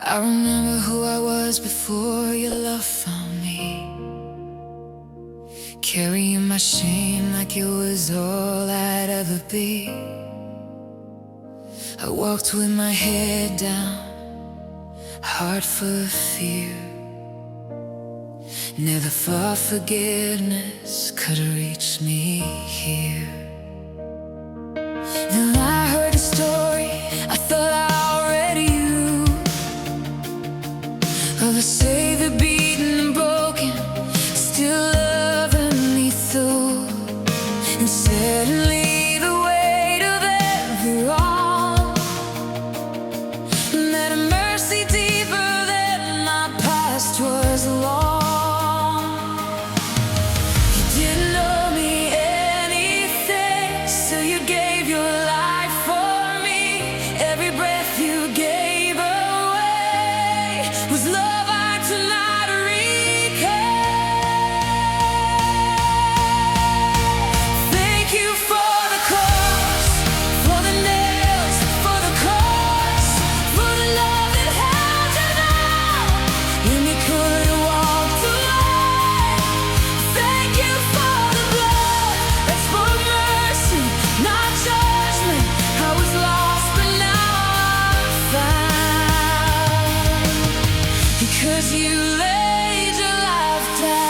I remember who I was before your love found me, carrying my shame like it was all I'd ever be. I walked with my head down, heart full of fear. Never thought forgiveness could reach me here. Then I heard a story I thought I already knew, of a Savior beaten and broken, still loving me through. And suddenly the weight of every wrong met a mercy deeper than my past was long. You didn't owe me anything, so you gave your life for me. Every breath you gave away was love I could not repay. Thank you for the cross, for the nails, for the cross, for the love that held you down when you couldn't walk away. Thank you for the blood that's for mercy, not judgment. I was lost, but now I'm found, because you laid your life down.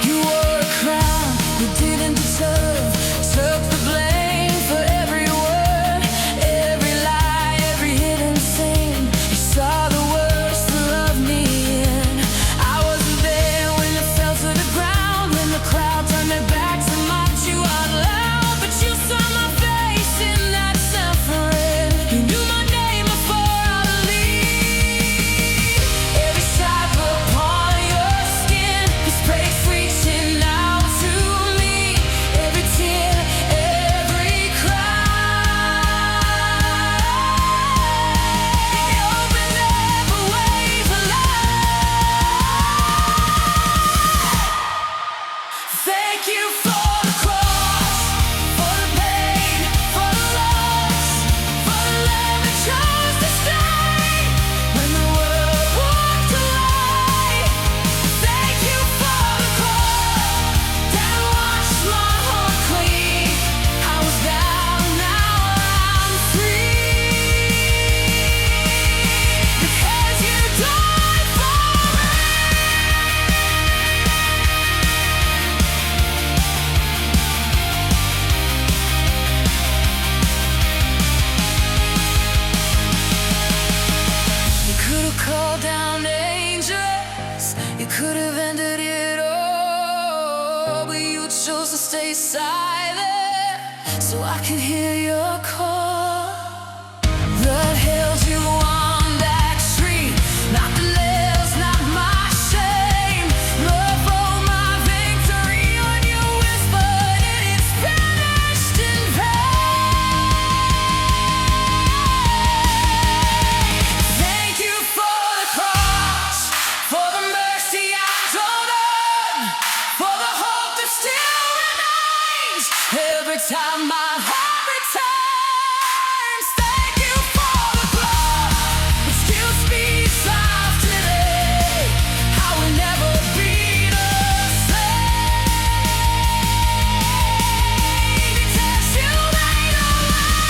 You wore a crown you didn't deserve, took the blame for every word, every lie, every hidden sin. You saw the worst to love me in. I wasn't there when it fell to the ground, when the crowd turned their backs and mocked you out loud. But you saw my face in that suffering. You knew my name before I believed. Every stripe upon your skin, His grace reaching out to me. Every tear, every cry, He opened every way for life. Thank you for the cross, for the pain, for the loss, for the love that chose to stay when the world walked away. Thank you for the cross that washed my heart clean. I was down, now I'm free, because you died for me. You could have called down angels, you could have ended it all, but you chose to stay silent so I could hear your call. Blood held you on that tree, not the nails, not my shame. Love wrote my victory when you whispered it, it's finished in vain. Thank you for the cross, for the mercy I don't earn, for the hope that still remains every time my heart returns. Thank you for the blood that still speaks life today. I will never be the same, because you made a way.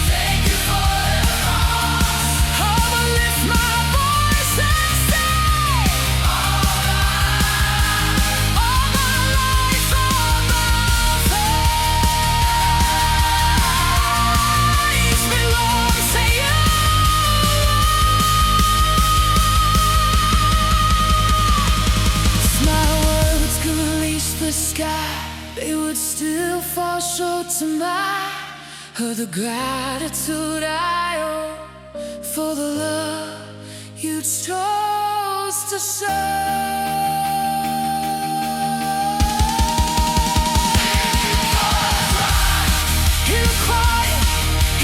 Thank you for the cross. I will lift my voice and say, all my life, all my faith belongs to you. My words could reach the sky, they would still fall short to mine, of the gratitude I owe for the love you chose to show. In the quiet,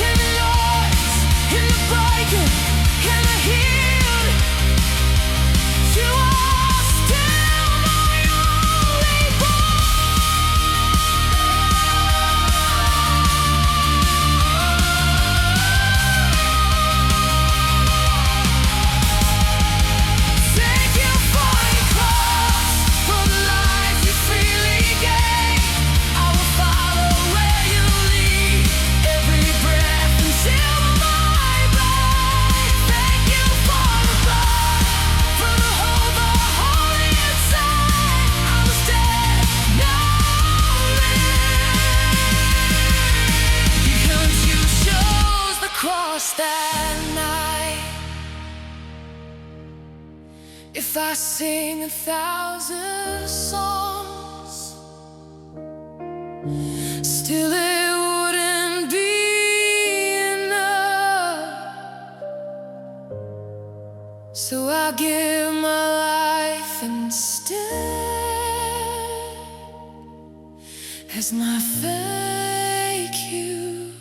in the noise, in the breaking, in the healed, you are still my only If I sing 1,000 songs, still it wouldn't be enough. So I'll give my life instead as my thank you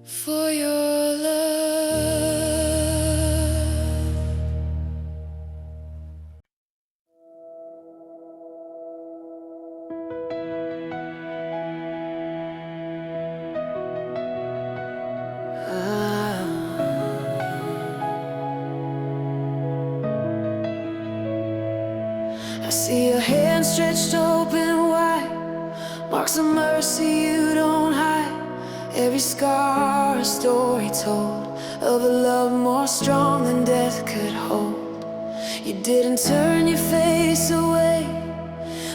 for your love. I see your hand stretched open wide, marks of mercy you don't hide. Every scar a story told of a love more strong than death could hold. You didn't turn your face away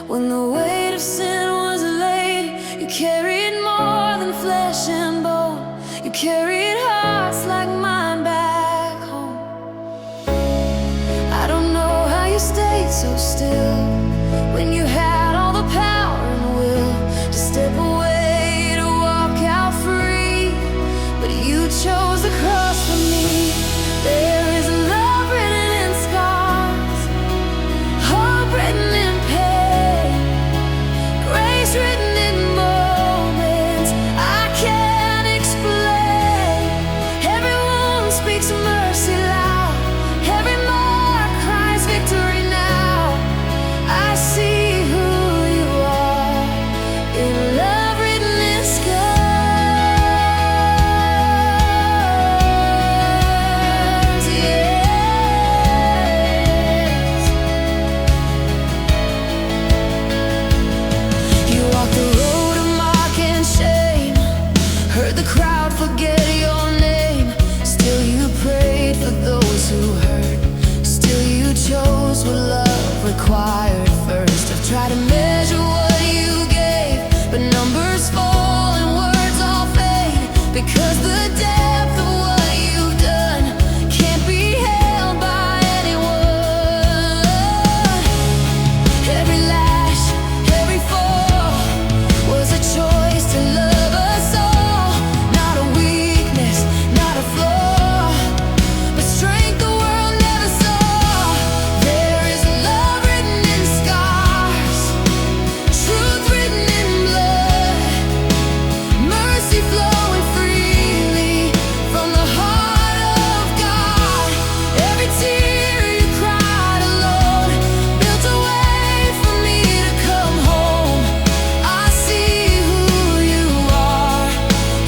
when the weight of sin was laid. You carried more than flesh and bone. You carried hearts like mine back home. I don't know how you stayed so still when you had all the power and will to step away, to walk out free, but you chose the cross for me. There is love written in scars, hope written in pain, grace written in moments I can't explain. Every wound speaks mercy loud, every mark cries victory now. I see who you are in love written in scars. Yes. You walked the road of mock and shame, heard the crowd forget your name. Still you prayed for those who hurt. Still you chose what love required first. I've tried to measure what you gave, but numbers fall and words all fade, because the depth of what you've done can't be held by anyone. Every lash, every fall was a choice to love us all. Not a weakness, not a flaw, but strength the world never saw. There is love written in scars, truth written in blood, mercy flowing freely from the heart of God. Every tear you cried alone built a way for me to come home. I see who you are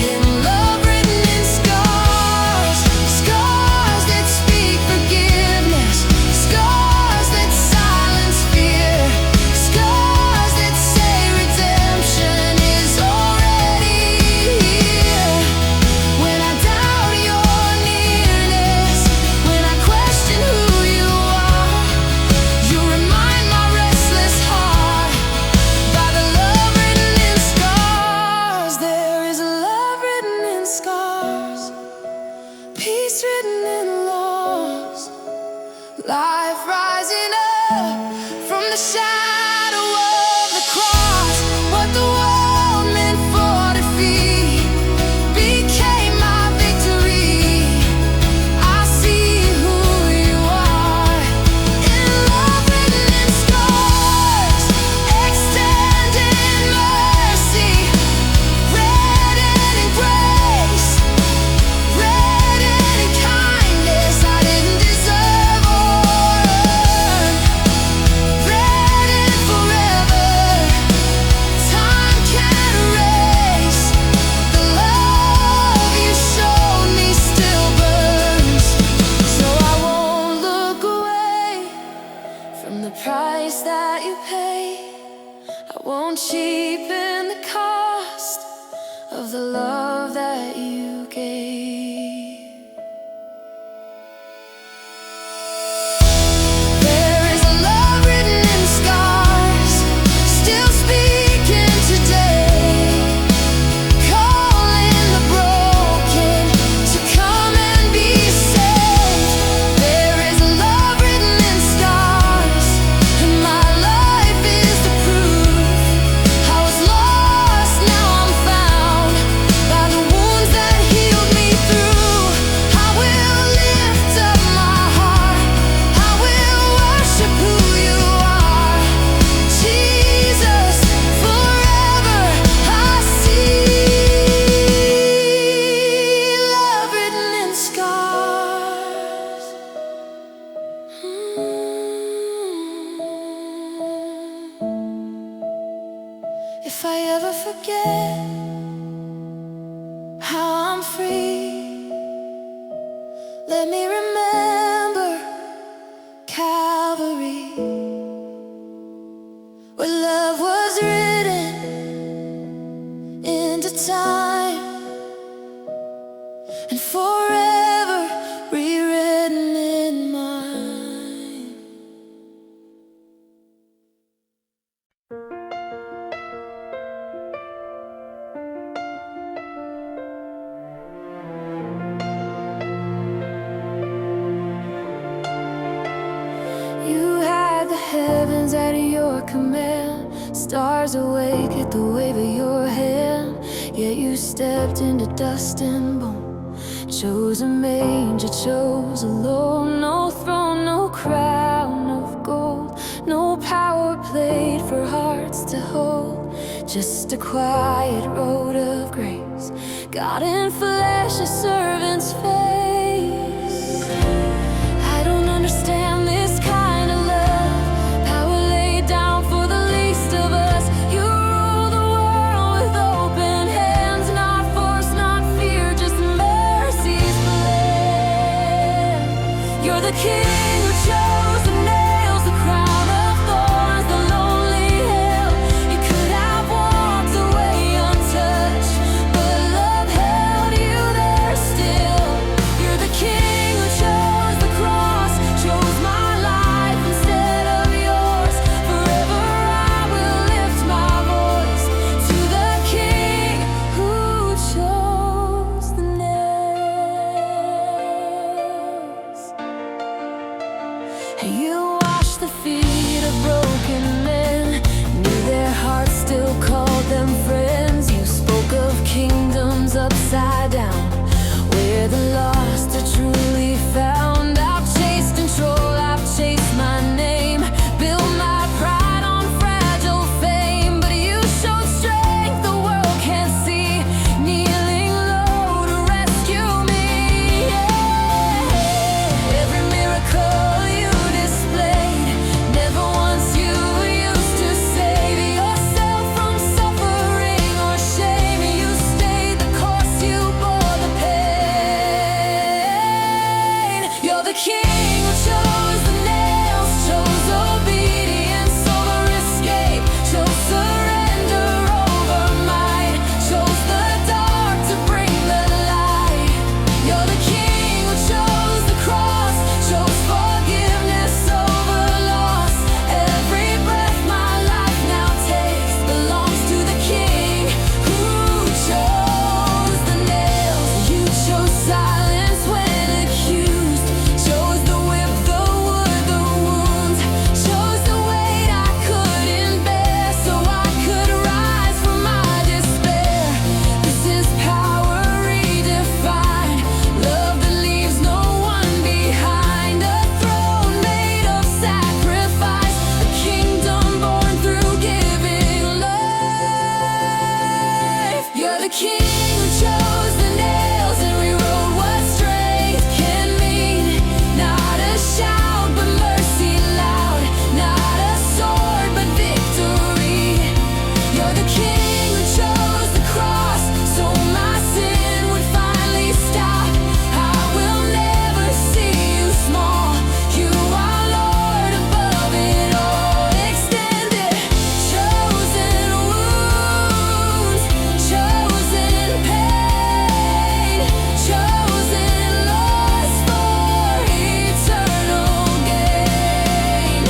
in love written in scars. Scars that speak forgiveness, scars that silence fear, scars that say redemption is already here. When I doubt your nearness, when I question who you are, you remind my restless heart by the love written in scars. There is love written in scars, peace written in loss, life rising up from the shadow of the cross. What the world meant for defeat became my victory. I see who you are in love written in scars, extended mercy, written in grace, written in kindness I didn't deserve or earn, written forever. Time can't erase the love you showed me, still burns. So I won't look away from the price that you paid. I won't cheapen the cost of the love that you gave. There is love written in scars, still speaking today, calling the broken to come and be saved. There is love written in scars. command. Stars awake at the wave of your hand. Yet you stepped into dust and bone, chose a manger, chose alone. No throne, no crown of gold, no power played for hearts to hold. Just a quiet road of grace, God in flesh, a servant's face. I don't understand this kind of love, power laid down for the least of us. You rule the world with open hands, not force, not fear, just mercy's plan. You're the King who chose the nails, the crown of thorns, the lonely hill. You could have walked away untouched, but love held you there still. You're the King who chose the cross, chose my life instead of yours. Forever I will lift my voice to the King who chose the nails. You washed the feet of broken men, knew their hearts still called them friends. You spoke of kingdoms upside down, where the lost are truly found. I've chased control, I've chased my name, built my pride on fragile fame. But you showed strength the world can't see, kneeling low to rescue me. Yeah. Every miracle you displayed, never once you used to save yourself from suffering or shame. You stayed the course, you bore the pain. You're the King who chose the nails, chose obedience over escape, chose surrender over might, chose the dark to bring the light. You're the King who chose the cross, chose forgiveness over loss. Every breath my life now takes belongs to the King who chose the nails. You chose silence when accused, chose the whip, the wood, the wounds, chose the weight I couldn't bear so I could rise from my despair. This is power redefined, love that leaves no one behind. A throne made of sacrifice, a kingdom born through giving life. You're the King who chose the nails and rewrote what strength can mean. Not a shout, but mercy loud, not a sword, but victory. You're the King who chose the cross, so my sin would finally stop. I will never see you small, you are Lord above it all. Extended, chosen wounds, chosen pain, chosen loss for eternal gain,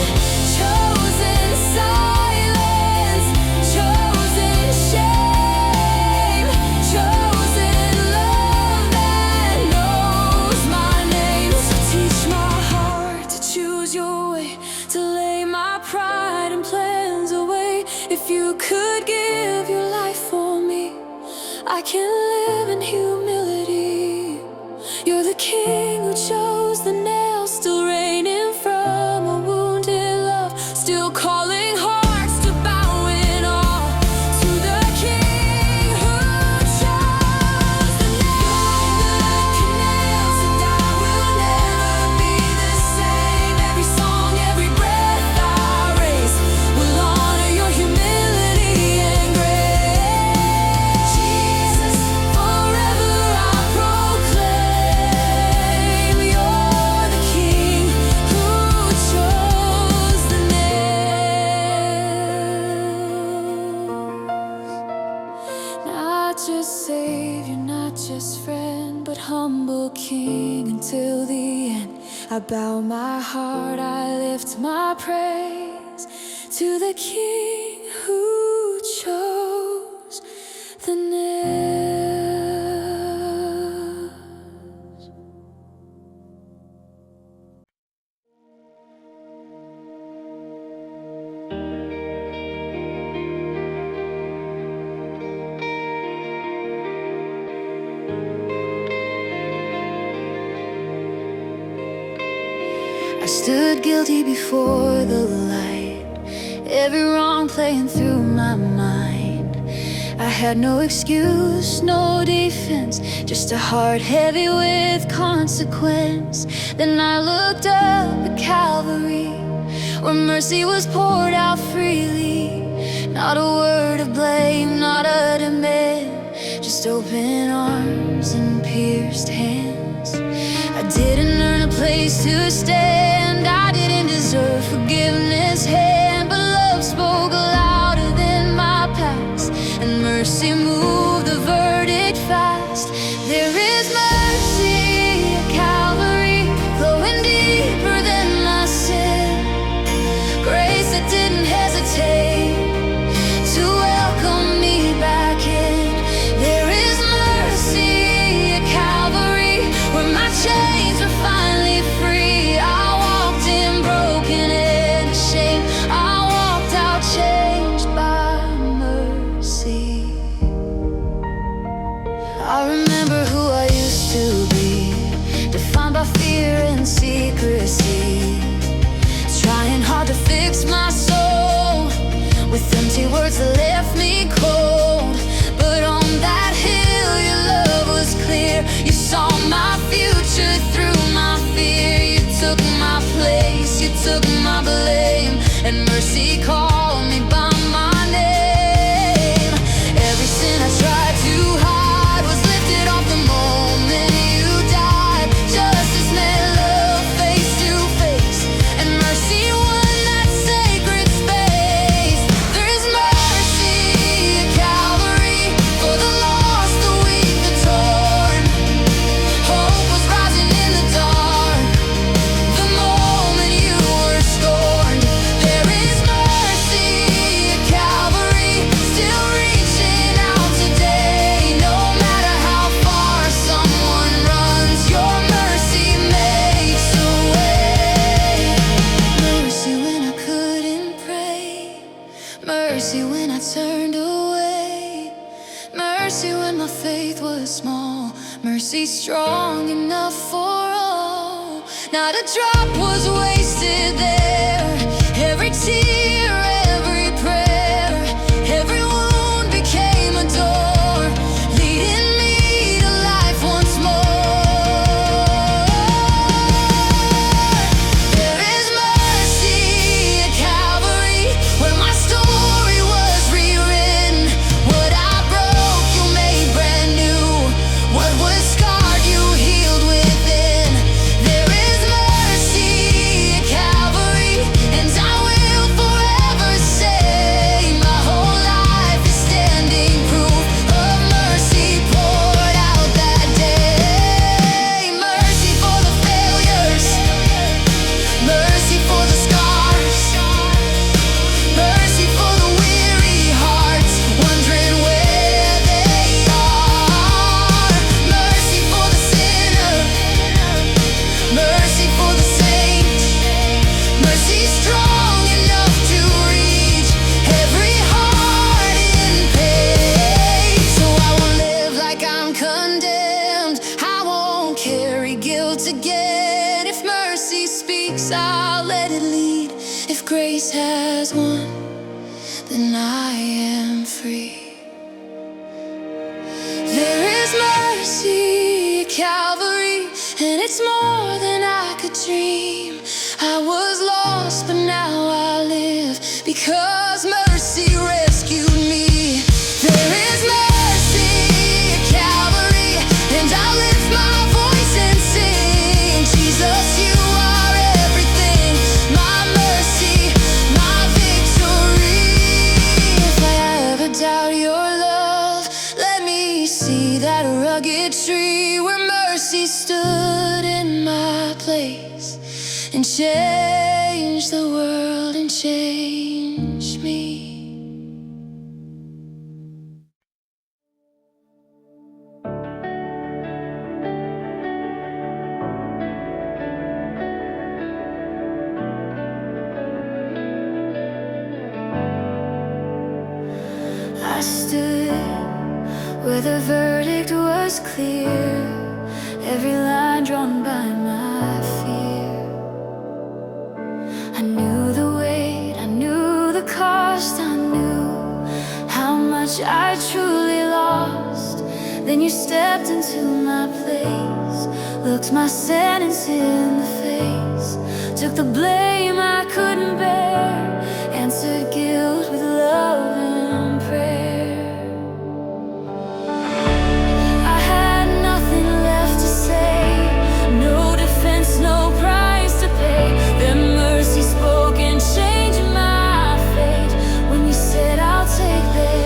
chosen silence, chosen shame, chosen love that knows my name. So teach my heart to choose your way, to lay my pride and plans away. If you could give your life for me, I can live in humility. You're the King who chose the nails, still reigning from a wounded love, still calling hearts to bow in awe to the King who chose the nails. And I will never be the same. Every song, every breath I raise will honor your humility and grace. Jesus, forever I proclaim, you're the King who chose the nails. Not just Savior, not just friend, but humble King until the end. I bow my heart, I lift my praise to the King who chose the nails. I stood guilty before the light, every wrong playing through my mind. I had no excuse, no defense, just a heart heavy with consequence. Then I looked up at Calvary, where mercy was poured out freely. Not a word of blame, not a demand, just open arms and pierced hands. I didn't earn a place to stand, I didn't deserve forgiveness' hand, but love spoke louder than my past, and mercy moved the verdict fast. There is mercy at Calvary, flowing deeper than my sin, grace that didn't hesitate to welcome me back in. There is mercy at Calvary, where my chains were finally free. I walked in broken and ashamed, I walked out changed by mercy. I remember who I used to be, defined by fear and secrecy, trying hard to fix my soul with empty words that left me cold. But on that hill your love was clear, you saw my future through my fear. You took my place, you took my blame, and mercy called me by my name. Every sin I tried to hide was lifted off the moment you died. Justice met love face to face, and mercy won that sacred space. There is mercy at Calvary, for the lost, the weak, the torn. Hope was rising in the dark the moment you were scorned. There is mercy at Calvary, still reaching out today. No matter how far someone runs, your mercy makes a way. Mercy when I couldn't pray, mercy when I turned away, mercy when my faith was small, mercy strong enough for all. Not a drop was wasted there, every tear, every prayer, every wound became a door, leading me to life once more. There is mercy at Calvary, where my story was rewritten. What I broke, you made brand new. What was scarred, you healed within. There is mercy at Calvary, and I will forever say my whole life is standing proof of mercy poured out that day. Mercy for the failures, mercy for the scars, mercy for the weary hearts wondering where they are. Mercy for the sinner, mercy for the saint, mercy strong enough to reach every heart in pain. So I won't live like I'm condemned, I won't carry guilt again. If mercy speaks, I'll let it lead. If grace has won, then I am free. There is mercy at Calvary, and it's more than I could dream. I was lost, but now I live because mercy rescued me. There is mercy at Calvary, and I lift my voice and sing, Jesus, you are everything, my mercy, my victory. If I ever doubt your love, let me see that rugged tree where mercy stood in my place and changed the world and changed me. I stood where the verdict was clear, every line drawn by my fear. much I truly lost. Then you stepped into my place, looked my sentence in the face, took the blame I couldn't bear, answered guilt with love and prayer. I had nothing left to say, no defense, no price to pay. Then mercy spoke and changed my fate when you said I'll take their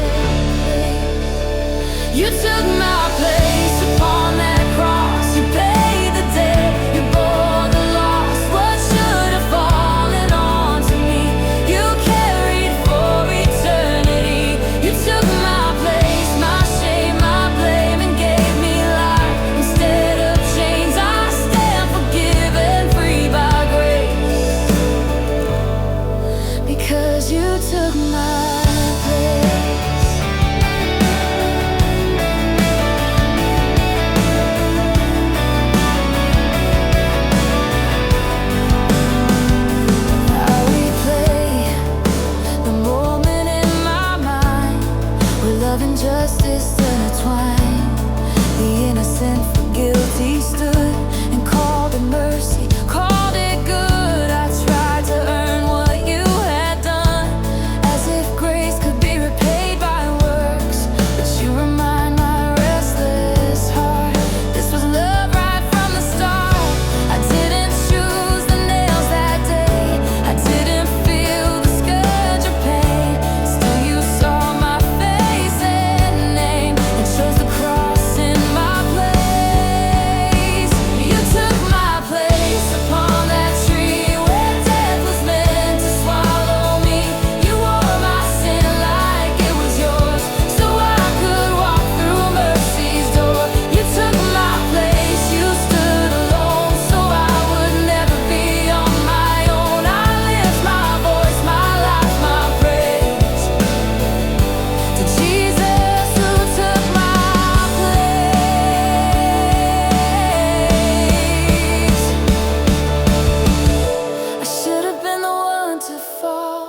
place. You took my place upon that cross. You paid the debt, you bore the loss. What should have fallen onto me, you carried for eternity. You took my place, my shame, my blame, and gave me life. Instead of chains, I stand forgiven, free by grace, because you took my place. Love and justice intertwined. The innocent for guilty stood and called it mercy, called it good. I tried to earn what you had done, as if grace could be repaid by works. But you remind my restless heart, this was love right from the start. I didn't choose the nails that day, I didn't feel the scourge of pain. Still you saw my face and name, and chose the cross in my place. You took my place upon that tree where death was meant to swallow me. You wore my sin like it was yours, so I could walk through mercy's door. You took my place, you stood alone, so I would never be on my own. I lift my voice, my life, my praise to Jesus who took my place. I should have been the one to fall,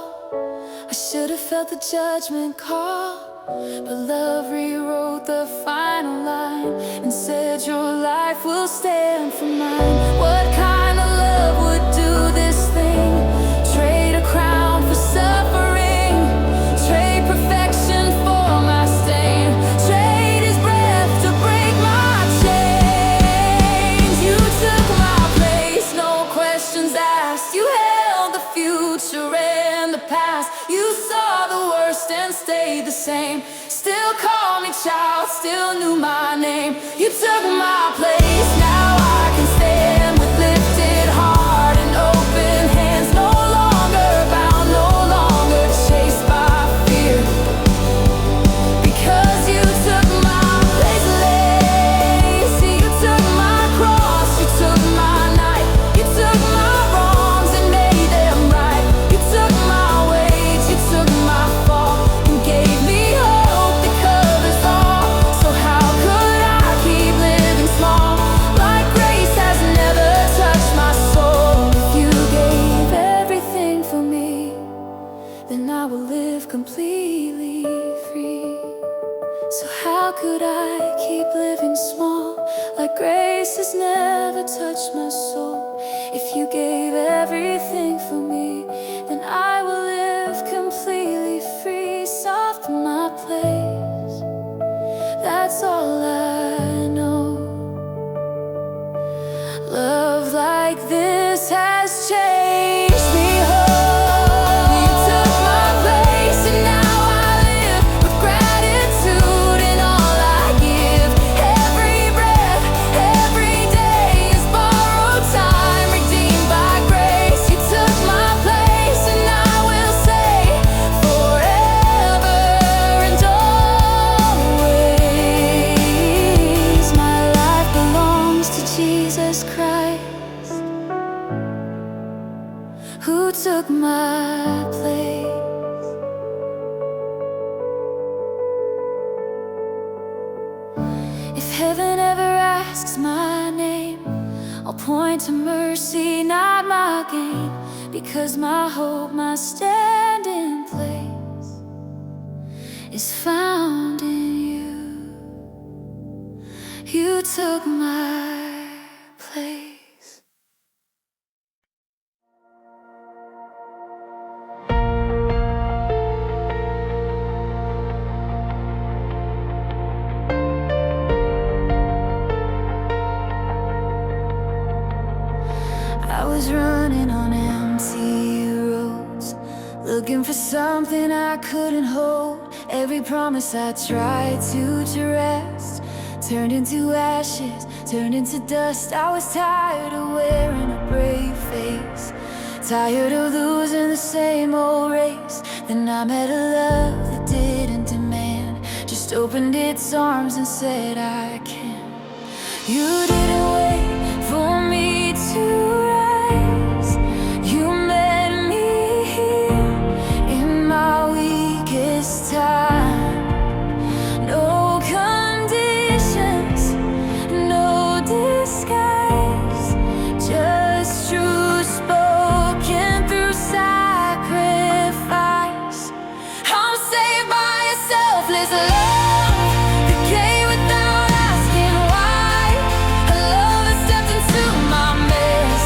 I should have felt the judgment call, but love rewrote the final line and said your life will stand for mine. What kind of love would do this thing? Trade a crown for suffering, trade perfection for my stain, trade his breath to break my chains. You took my place, no questions asked. You held the future and the past. You saw the worst and stayed the same. Still called me child, still knew my name. You took my place, now I can stand with lifted heart and open hands. No longer bound, no longer chased by fear, because you took my place. Lazy, you took my cross, you took my night, you took my wrongs and made them right. You took my wage, you took my fall, and gave me hope that covers all. So how could I keep living small, like grace has never touched my soul? If you gave everything for me, then I will live completely free. So how could I keep living small, like grace has never touched my soul? If you gave everything for me, then I will live completely free. Soften my place, that's all I know. Love like this has changed me whole. You took my place and now I live with gratitude in all I give. Every breath, every day is borrowed time, redeemed by grace. You took my place and I will say forever and always, my life belongs to Jesus Christ, who took my place. If heaven ever asks my name, I'll point to mercy, not my gain, because my hope, my stand in place is found in you. You took my place. I was running on empty roads, looking for something I couldn't hold. Every promise I tried to rest turned into ashes, turned into dust. I was tired of wearing a brave face, tired of losing the same old race. Then I met a love that didn't demand, just opened its arms and said, I can. You didn't wait for me to rise. You met me here in my weakest time. No conditions, no disguise, just truth spoken through sacrifice. I'm saved by a selfless love that gave without asking why. A love that stepped into my mess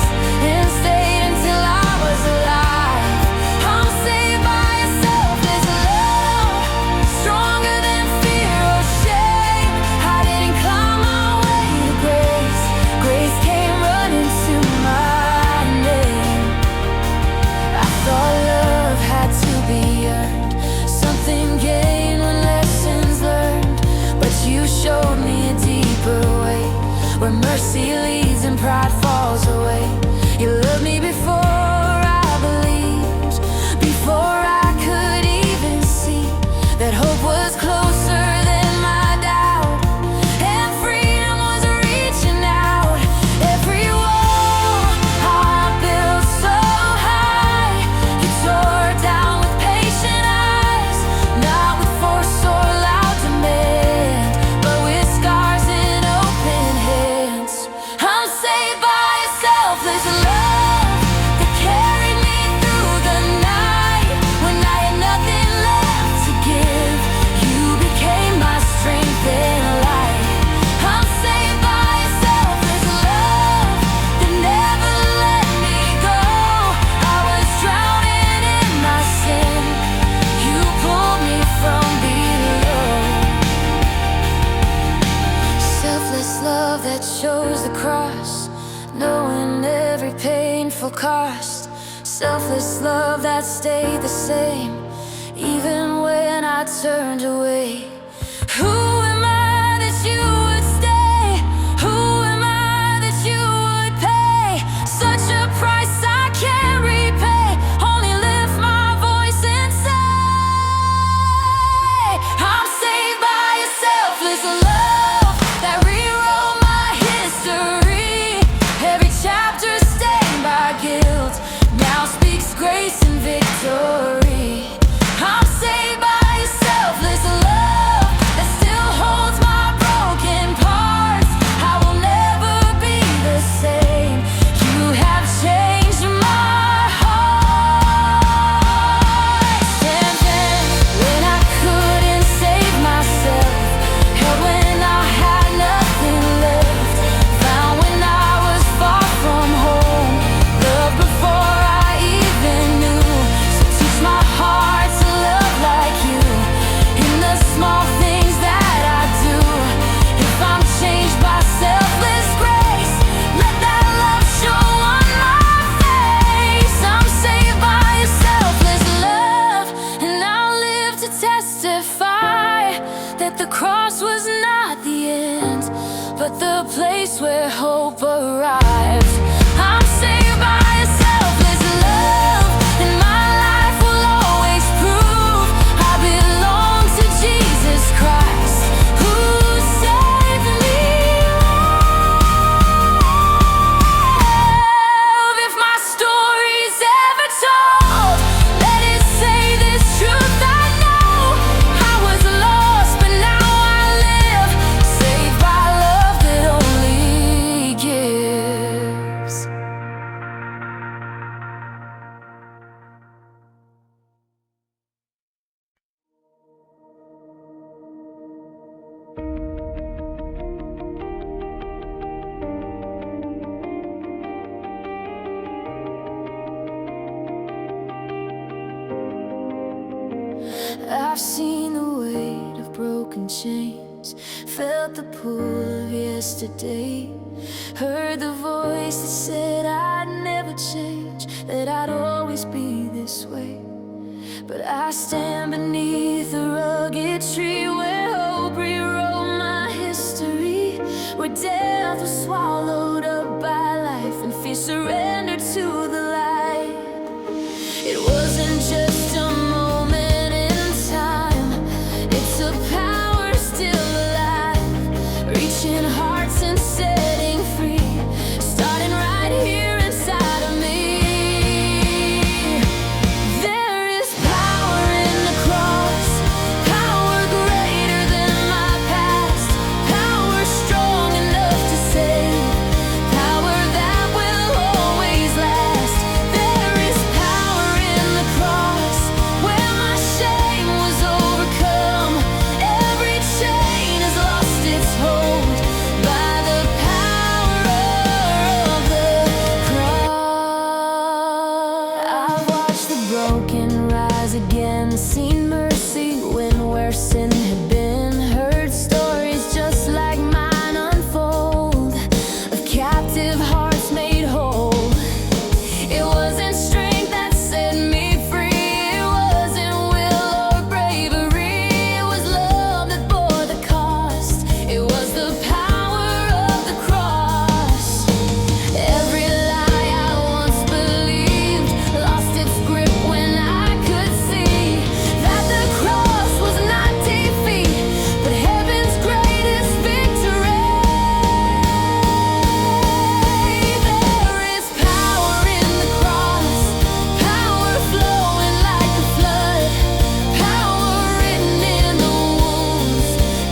and stayed until I was alive. I'm saved by a selfless love, stronger than fear or shame. I didn't climb my way to grace. Grace came running to my name. I thought love had to be earned, something gained when lessons learned. But you showed me a deeper way, where mercy leads and pride falls away. You loved me before I believed, before I could even see that hope was closer than my doubt, and freedom was reaching out. Every wall I built so high, you tore down with patient eyes, not with force or loud demand, but with scars and open hands. I'm saved by a selfless love that carried me through the night. When I had nothing left to give, you became my strength and light. I'm saved by a selfless love that never let me go. I was drowning in my sin, you pulled me from below. Selfless love that chose the cross, knowing every painful cost. Selfless love that stayed the same, even when I turned away. Who am I that you would stay? Who am I that you would pay? Such a price I can't repay. Only lift my voice and say, I'm saved by a selfless love that rewrote my history. Every chapter stained by guilt now speaks grace and victory. I'm saved by a selfless love that still holds my broken parts. I will never be the same. You have changed my heart. Standing when I couldn't save myself, held when I had nothing left, found when I was far from home, loved before I even knew. So teach my heart to love like you in the small things that I do. If I'm changed by selfless grace, let that love show on my face. I'm saved by a selfless love, and I'll live to testify that the cross was not the end, but the place where hope arrives. I'm saved by a selfless love, and my life will always prove I belong to Jesus Christ, who saved me. If my story's ever told, let it say this truth I know. I was lost, but now I live, saved by love that only gives. pool of yesterday. Heard the voice that said I'd never change, that I'd always be this way. But I stand beneath a rugged tree where hope rewrote my history, where death was swallowed up by life and fear surrendered to the light. It wasn't just a moment in time, it's a power still alive, reaching hearts and setting free, starting right here inside of me. There is power in the cross, power greater than my past, power strong enough to save, power that will always last. There is power in the cross, where my shame was overcome. Every chain has lost its hold by the power of the cross. I've watched the broken rise again, seen mercy win where sin had been, heard stories just like mine unfold, of captive hearts made whole. It wasn't strength that set me free, it wasn't will or bravery, it was love that bore the cost, it was the power of the cross. Every lie I once believed lost its grip when I could see that the cross was not defeat, but heaven's greatest victory. There is power in the cross, power flowing like a flood, power written in the wounds,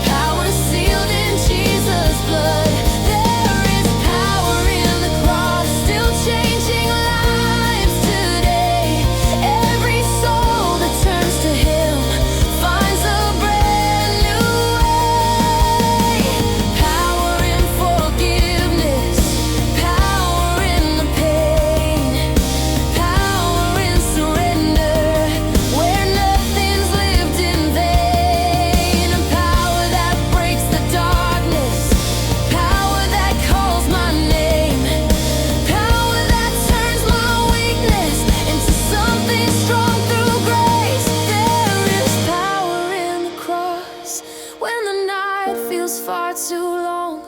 power sealed in Jesus' blood. There is power in the cross, still changing lives today. Every soul that turns to Him finds a brand new way. Power in forgiveness, power in the pain, power in surrender, where nothing's lived in vain. Power that breaks the darkness, power that calls my name, power that turns my weakness into something strong through grace. There is power in the cross, when the night feels far too long,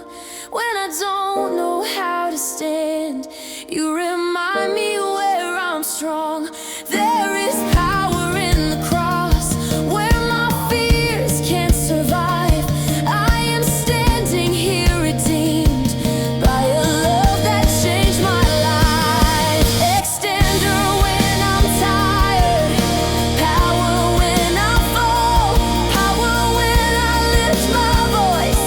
when I don't know how to stand, you remind me where I'm strong. There is power in the cross, where my fears can't survive. I am standing here redeemed by a love that changed my life. Extender when I'm tired, power when I fall, power when I lift my voice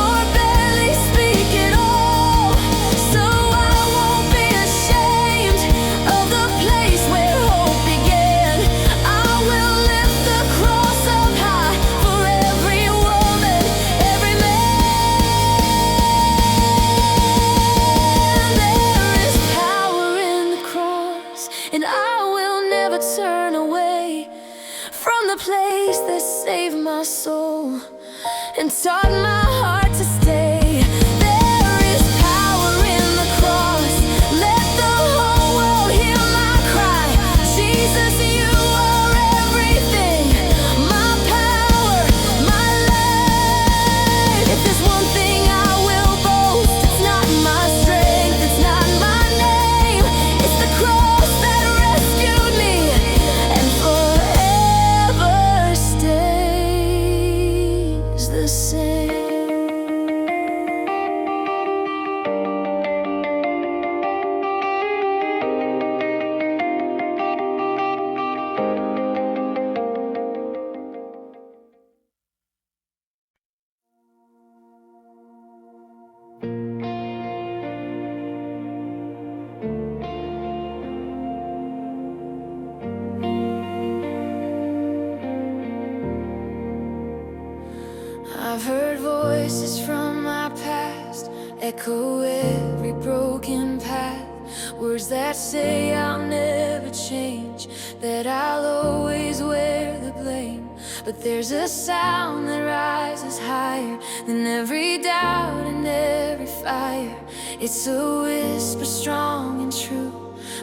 or barely speak at all. So I won't be ashamed of the place where hope began. I will lift the cross up high for every woman, every man. There is power in the cross, and I will never turn away from the place that saved my soul and taught my heart to stay. There is power in the cross, let the whole world hear my cry. Jesus, you are everything, my power, my life. If there's one thing I will boast, it's not my strength, it's not my name, it's the cross that rescued me and forever stays the same. I've heard voices from my past echo every broken path, words that say I'll never change, that I'll always wear the blame. But there's a sound that rises higher than every doubt and every fire. It's a whisper strong and true,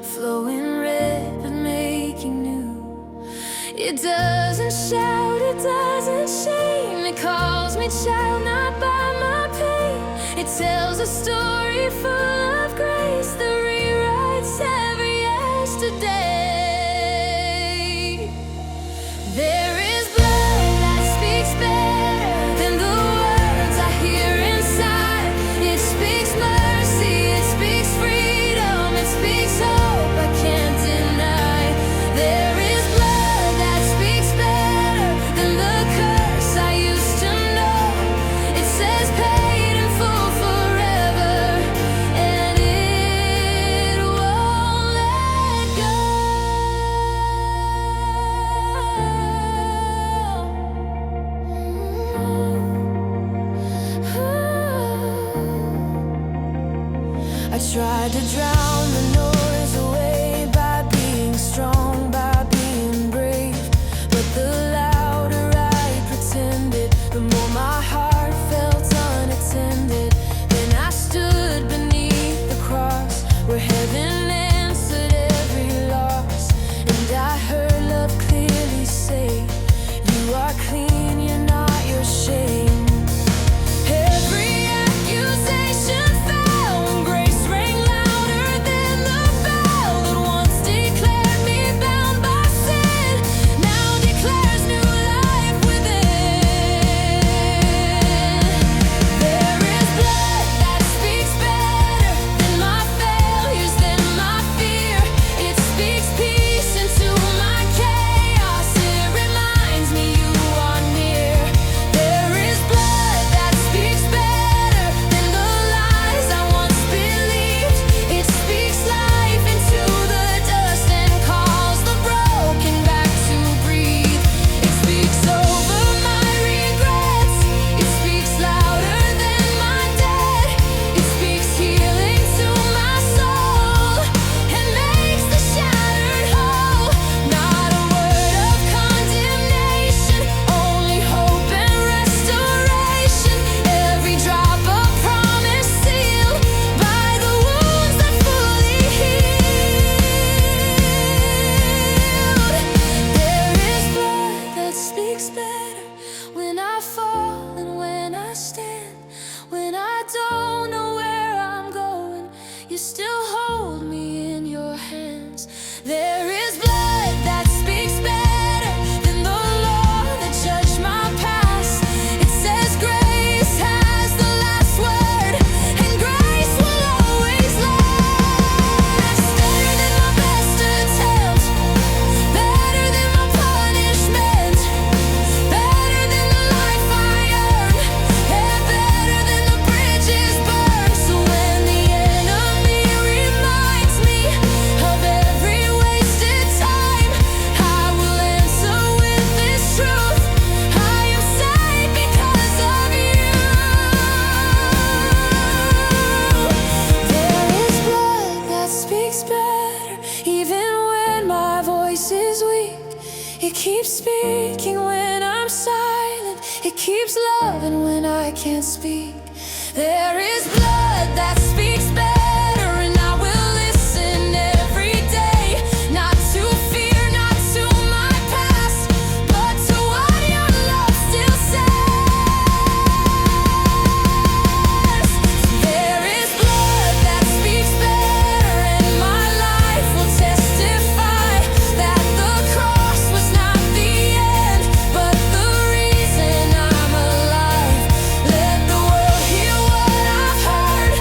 flowing red but making new. It doesn't shout, it doesn't shame. It calls me child, not by my pain. It tells a story full of grace that rewrites every yesterday. There is blood that speaks better than the words I hear inside. It speaks mercy, it speaks freedom, it speaks hope I can't deny. There is blood that speaks better than the curse I used to know. It says paid in full forever, and it won't let go. I tried to drown the noise away by being strong, by being brave. But the louder I pretended, the more my heart felt unattended. Then I stood beneath the cross where heaven answered every loss. And I heard love clearly say, you are clean, you're not your shame. Every accusation fell when grace rang louder than the bell that once declared me bound by sin, now declares new life within. There is blood that speaks better than my failures, than my fear. It speaks peace into my chaos. It reminds me you are near. There is blood that speaks better than the lies I once believed. It speaks life into the dust and calls the broken back to breathe. It speaks over my regrets. It speaks louder than my dead. It speaks healing to my soul and makes the shattered whole. Not a word of condemnation, only hope and restoration. Every drop of promise sealed by the wounds that fully healed. There is blood that speaks better when I fall and when I stand. When I don't know where I'm going, you still hold me in your hands. There is blood that speaks better than the law that judged my past. It says grace has the last word, and grace will always last. Better than my best attempt, better than my punishment, better than the life I earned, and better than the bridges burned. So when the enemy reminds me of every wasted time, I will answer with this truth: I am saved because of you. There is blood that speaks better even when my voice is weak. It keeps speaking when I'm silent. It keeps loving when I can't speak. There is blood that speaks better, and I will listen every day. Not to fear, not to my past, but to what your love still says. There is blood that speaks better, and my life will testify that the cross was not the end, but the reason I'm alive. Let the world hear what I've heard.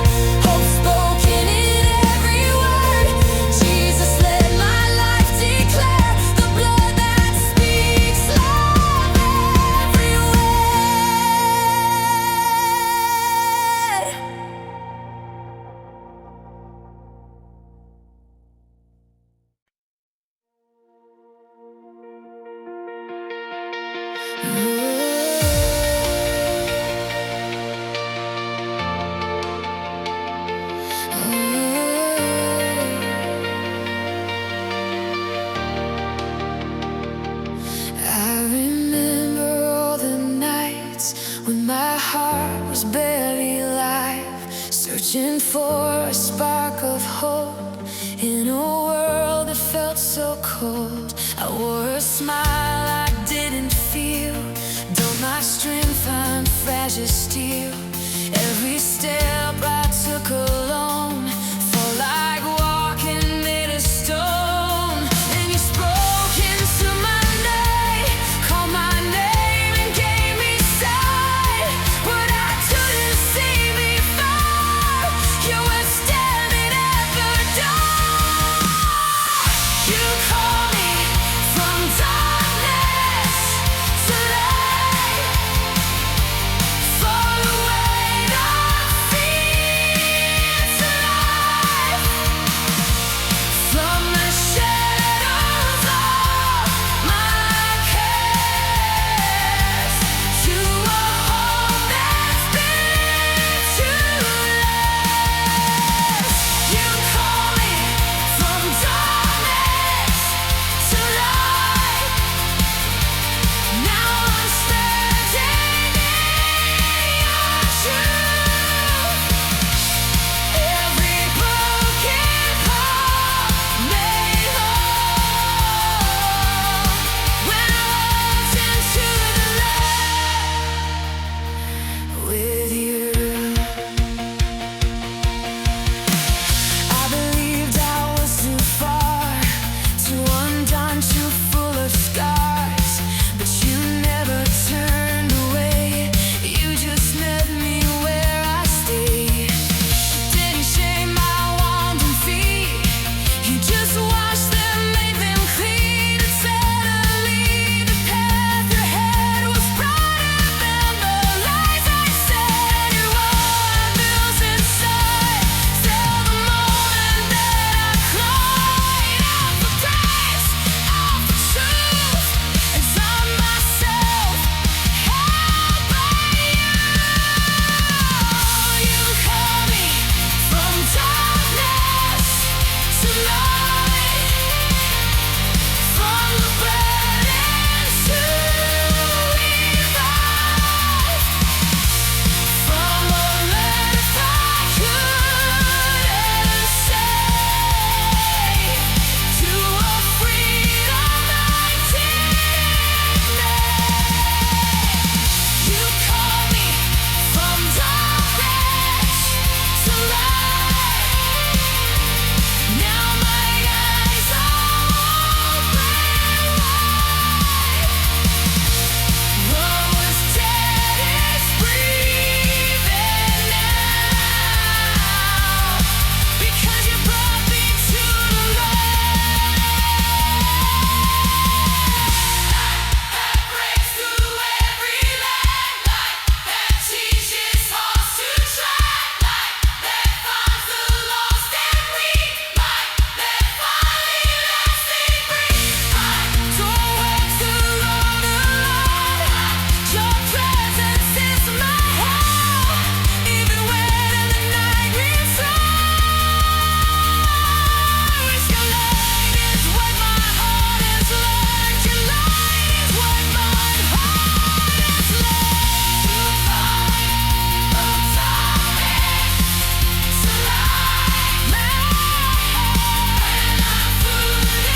reaching for a spark of hope in a world that felt so cold. I wore a smile I didn't feel, dulled my strength on fragile steel. Every step I took alone felt like walking made of stone. And you spoke into my night, called my name and gave me sight. What I couldn't see before, you were standing at the door. You called me from darkness to light, for the weight of fear to life, from the shadows of my cares, to a hope that's been too last. You call me from darkness to light. Now I'm standing in your truth. Every broken heart made whole when I walked into the light with you. I believed I was too far, too undone, too full of scars, but you never turned away. You just met me where I stayed. Didn't shame my wandering feet, you just washed them, made them clean. And suddenly the path ahead was brighter than the lies I said. And your warm feels inside till the moment that I cried out for grace, out for truth, and found myself held by you. You call me from darkness to light, from the burdens to revive, from a life I couldn't save, to a freedom I didn't make. You call me from darkness to light. Now my eyes are open wide. What was dead is breathing now, because you brought me to the that breaks through every landmine, that teaches hearts to tread, that finds the lost and weak, that finally lets me breathe. Don't walk the road alone. Your presence is my home, even when the night gets dark. Your light is what my heart has learned. Your light is what my heart has learned. You call me from darkness to light. My heart and I'm fully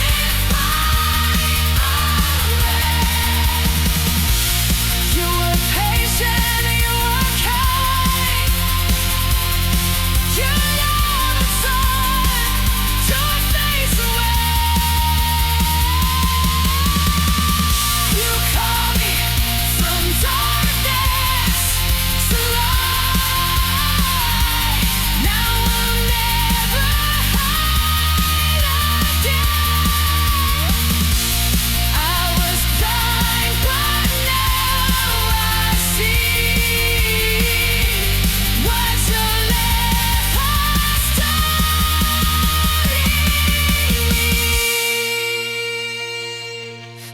you were patient, you were kind. You never turned your face away. You call me from darkness to light. Now I'll never hide again. I was blind, but now I see what your love has done.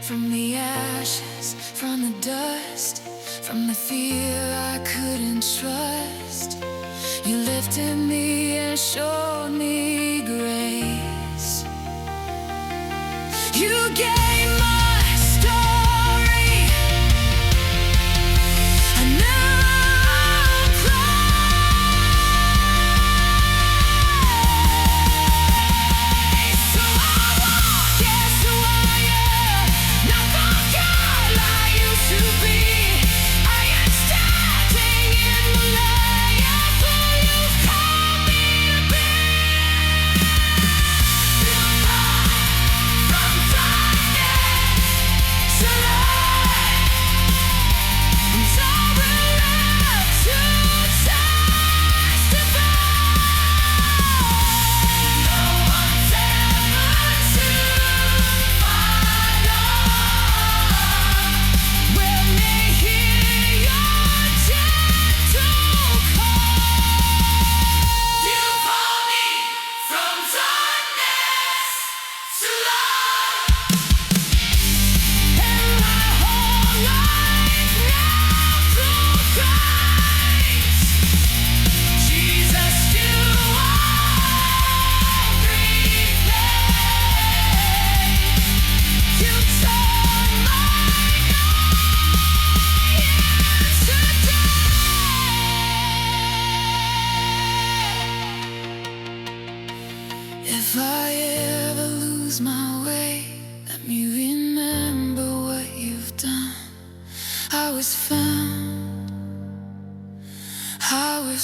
From the ashes, from the dust, from the fear I couldn't trust, you lifted me and showed me grace. You gave my story a new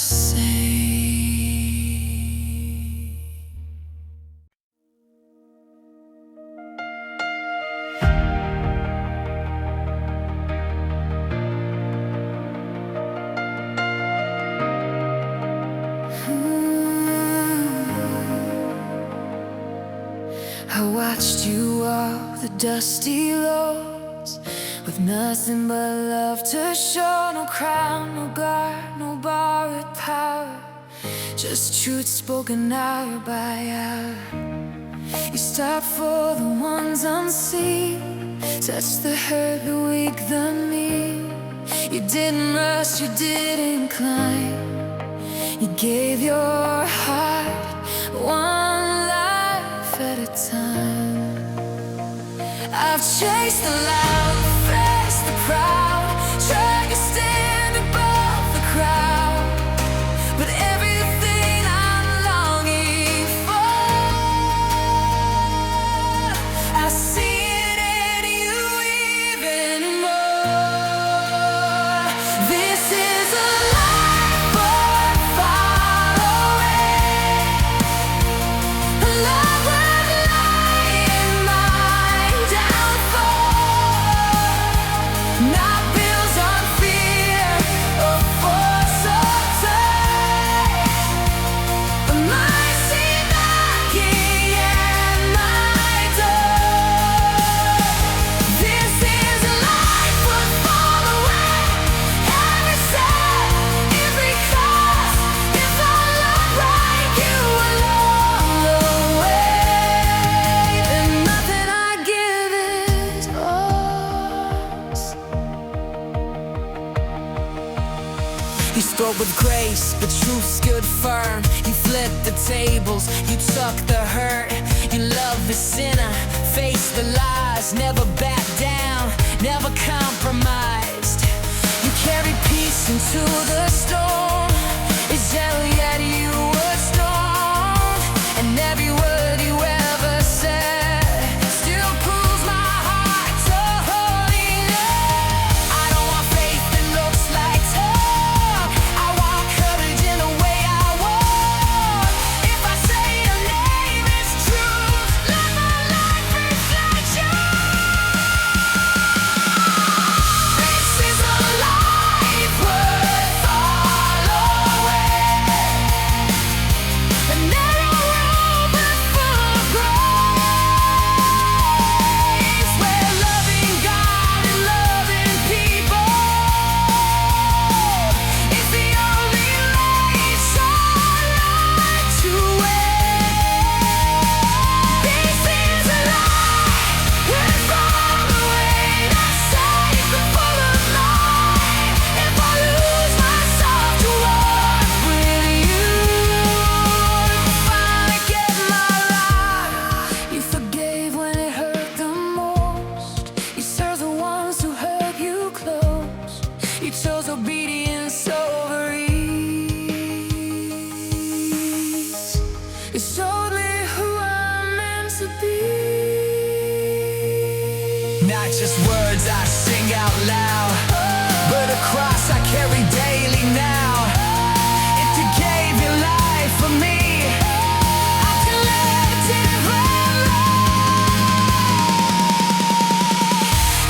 same. I watched you walk the dusty roads with nothing but love to show. No crown, no guard, no borrowed power, just truth spoken hour by hour. You stopped for the ones unseen, touched the hurt, the weak, the mean. You didn't rush, you didn't climb. You gave your heart one life at a time. I've chased the loud, the fast, the proud, tried to stand above the crowd, but everything I'm longing for, I see it in you even more. This is a life worth following, a love worth lying mine down for, not built on fear or force or touch, but mercy knocking at my door. This is a life worth following, every step, every cost. If I look like you along the way, then nothing I give is lost. You spoke with grace, but truth stood firm. You flipped the tables, you took the hurt. You loved the sinner, faced the lies, never backed down, never compromised. You carried peace into the storm. It's gentle yet you were strong, and every word you ever said still pulls my heart to holiness. I don't want faith that looks like talk, I want courage in the way I walk. If I say your name is true, let my life reflect you. This is a life worth following, a narrow road but full of grace, where loving God and loving people is the only light sunlight to wear. This is a life worth following, not safe but full of light. If I lose myself to walk with you, finally get my life. You forgave when it hurt the most. You served the ones who hurt you close. You chose obedience over ease. You showed me who I'm meant to be. Not just words I sing out loud, but a cross I carry daily now. If you gave your life for me, I can let it run.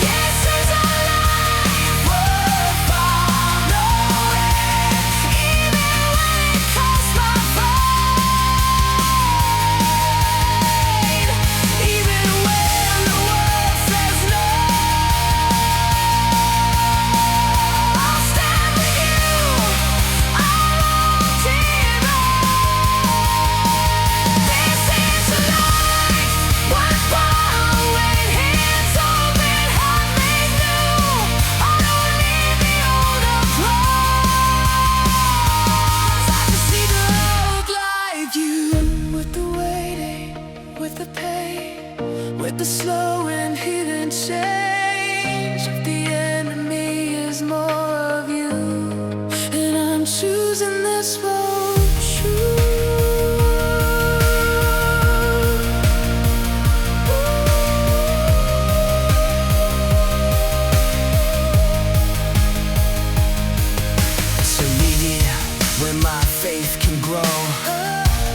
Yes, there's a life worth following, even when it costs my pride, even when the world says no. I'll stand with you. my faith can grow.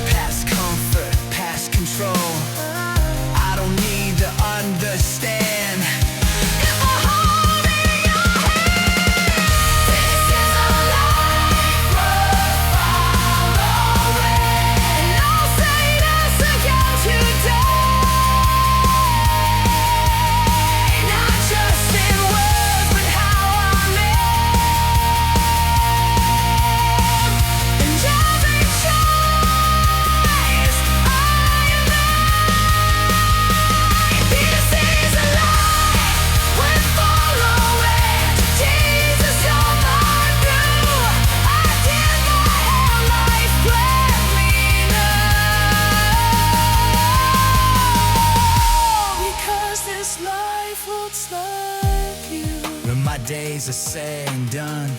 Past comfort, past control, I don't need to understand. If I hold in your hand, this is a life worth following, and I'll say this again today. Not just in words, but how I live, and every choice I make. This is a life worth following. Jesus, you're my view. I give my whole life, let me know, because this life looks like you. When my days are said and done,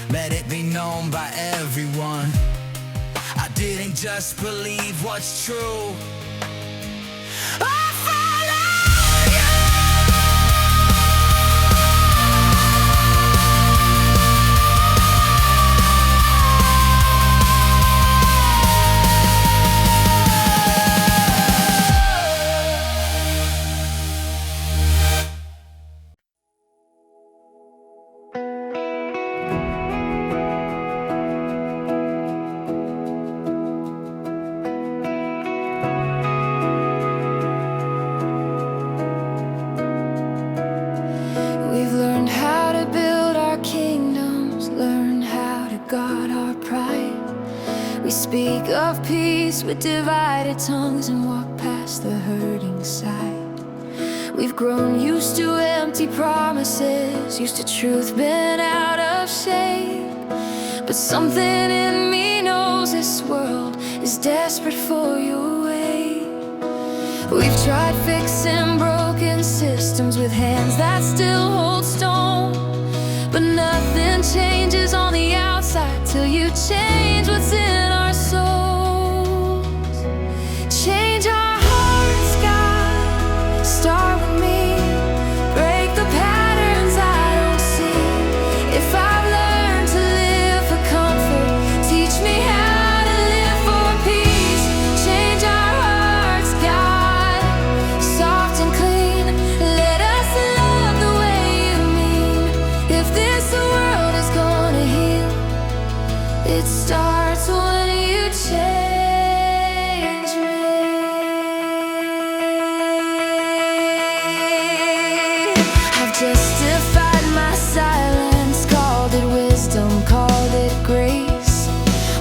let it be known by everyone, I didn't just believe what's true, I followed you. We've learned how to build our kingdoms, learned how to guard our pride. We speak of peace with divided tongues and walk past the hurting side. We've grown used to empty promises, used to truth been out of shape. But something in me knows this world is desperate for your way. We've tried fixing broken systems with hands that still hold stone, but nothing changes on the outside till you change what's in our souls. Change our hearts, God, start with me. Break the patterns I don't see. If I've learned to live for comfort, teach me how to live for peace. Change our hearts, God, soft and clean. Let us love the way you mean. If this world is gonna heal, it starts when you change me. I've justified my silence, called it wisdom, called it grace.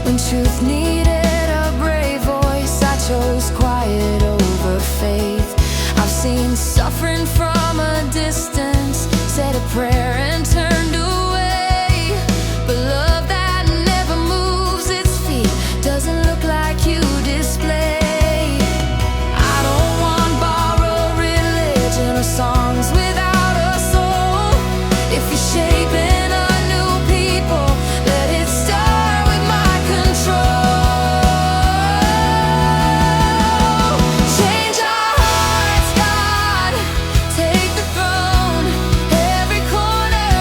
When truth needed a brave voice, I chose quiet over faith. I've seen suffering from a distance, said a prayer and turned away. But love that never moves its feet doesn't look like you display. I don't want borrowed religion or songs without a soul. If you're shaping a new people, let it start with my control. Change our hearts, God, take the throne. Every corner,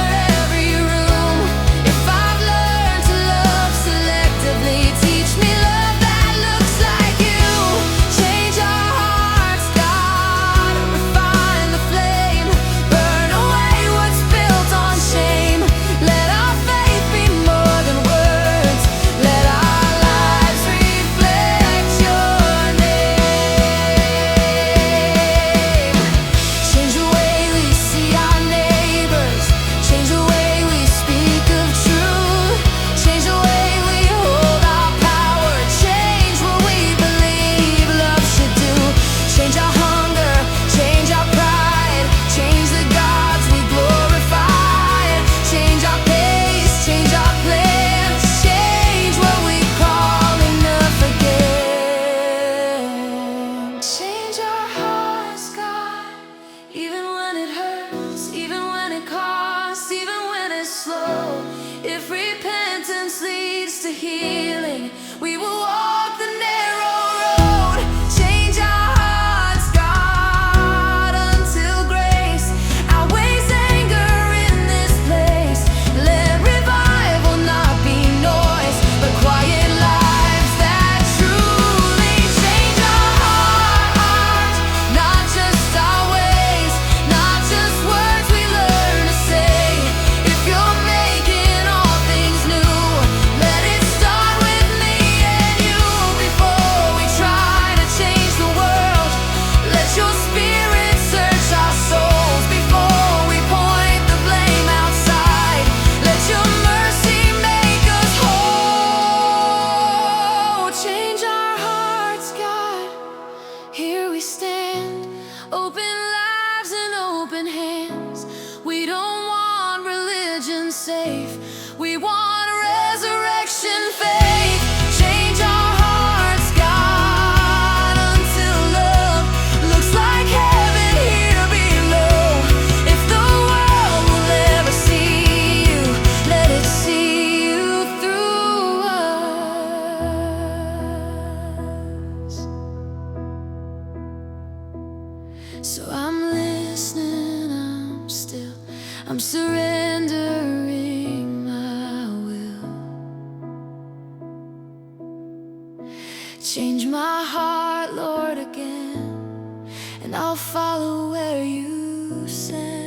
Change my heart, Lord, again, and I'll follow where you send.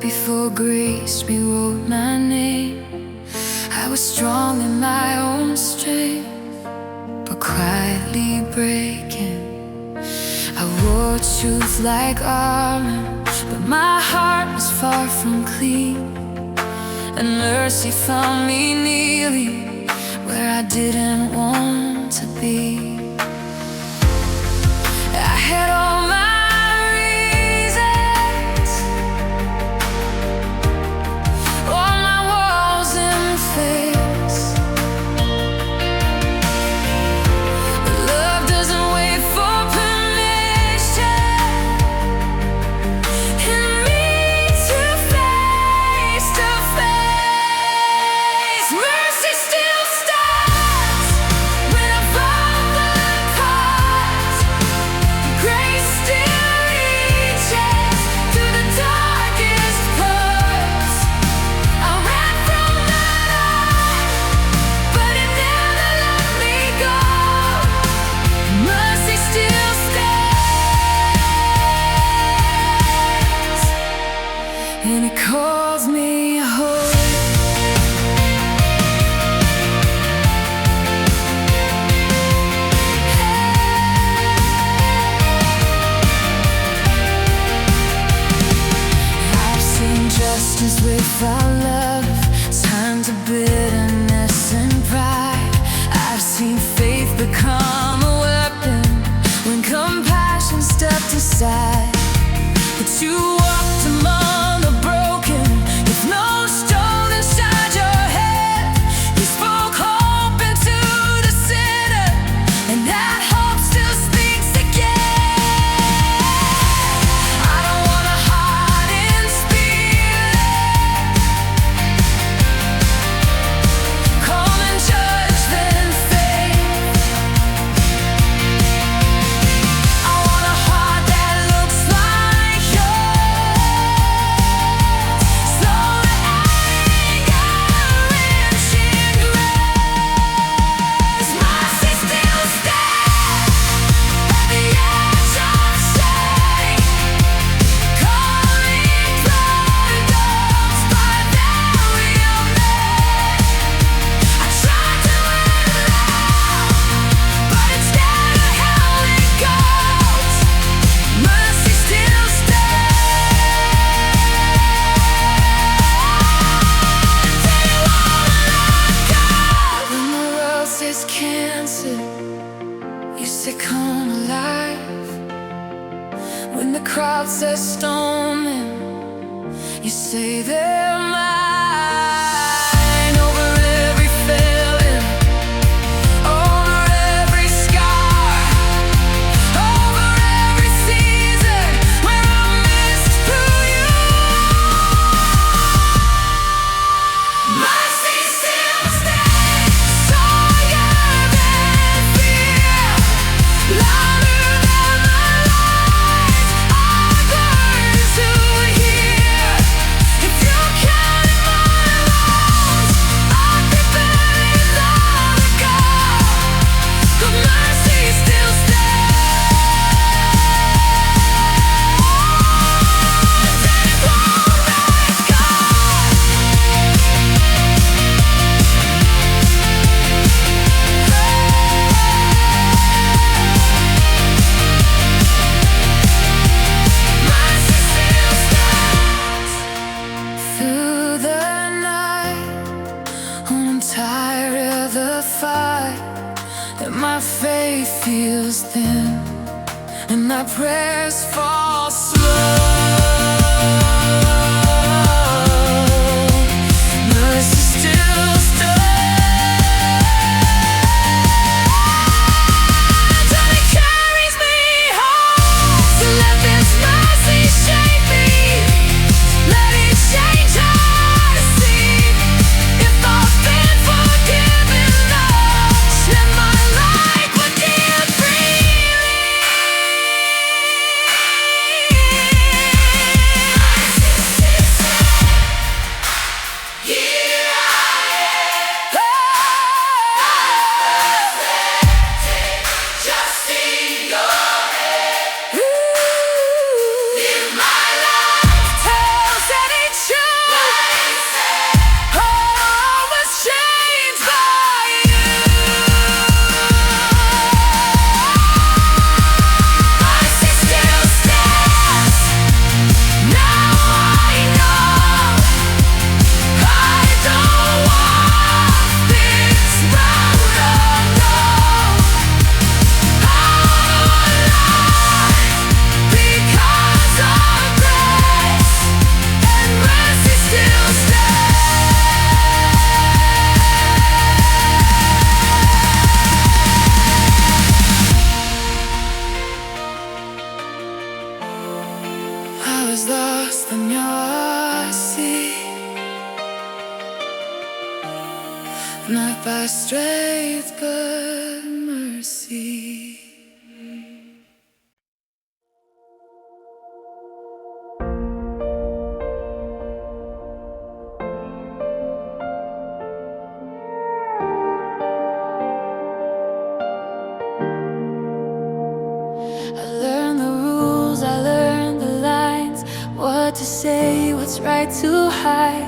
Before grace rewrote my name, I was strong in my own strength, but quietly breaking. I wore truth like armor, but my heart was far from clean. And mercy found me kneeling where I didn't want to be. I had all my and it calls me home. I've seen justice without love, signs of bitterness and pride. I've seen faith become a weapon when compassion stepped aside. But you walked among the broken with no stone inside your head. You spoke hope into the sinner, and that hope still speaks again. I don't want a hardened spirit. Come and judge then faith. I want a heart that looks like yours, slow to anger, rich in grace. Mercy still stands at the edge of shame, calling blood dogs by their real name. I tried to let it out, but instead of how it goes, mercy still stands. They won't let go. When the world says cancer, you say come alive. When the crowd says stone them, you say they're mine. Over every failure, over every scar, over every season where I missed through you, mercy still stands. Stronger than fear, louder than the lies I burn to hear. If you counted my wounds, I'd be buried long ago. But mercy still stands. They won't let go. Mercy still stands through the night when I'm tired of the fight, and my faith feels thin, and my prayers fall slow. Mercy still stands, and it carries me home. So let this mercy shape me. was lost in your sea, not by strength but mercy. I learned the rules, I learned the lines, what to say, what's right to hide.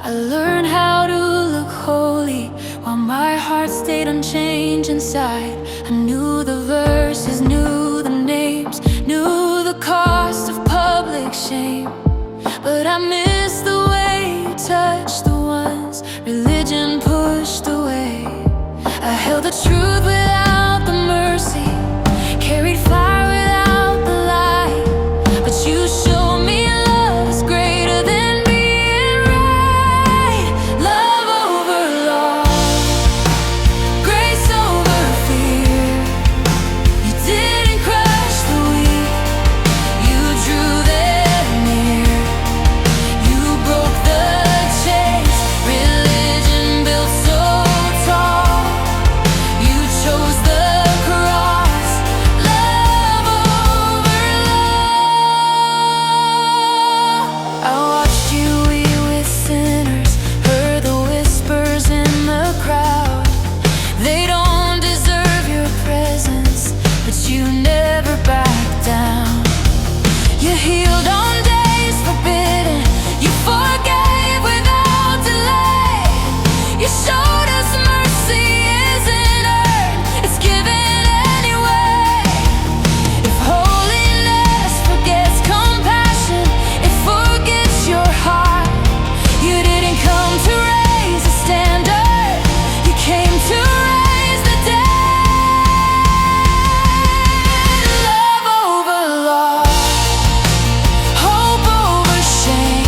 I learned how to look holy while my heart stayed unchanged inside. I knew the verses, knew the names, knew the cost of public shame. But I missed the way you touched the ones religion pushed away. I held the truth without the mercy, carried fire without the light. But you showed me love is greater than being right. Love over law, grace over fear. You didn't crush the weak, you drew them near. You broke the chains religion built so tall. You chose the cross, love over law. I watched you eat with sinners, heard the whispers in the crowd. They don't deserve your presence, but you never backed down. You healed on days forbidden, you forgave without delay. You showed us mercy isn't earned, it's given anyway. If holiness forgets compassion, it forgets your heart. You didn't come to raise a standard, you came to raise the dead. Love over law, hope over shame.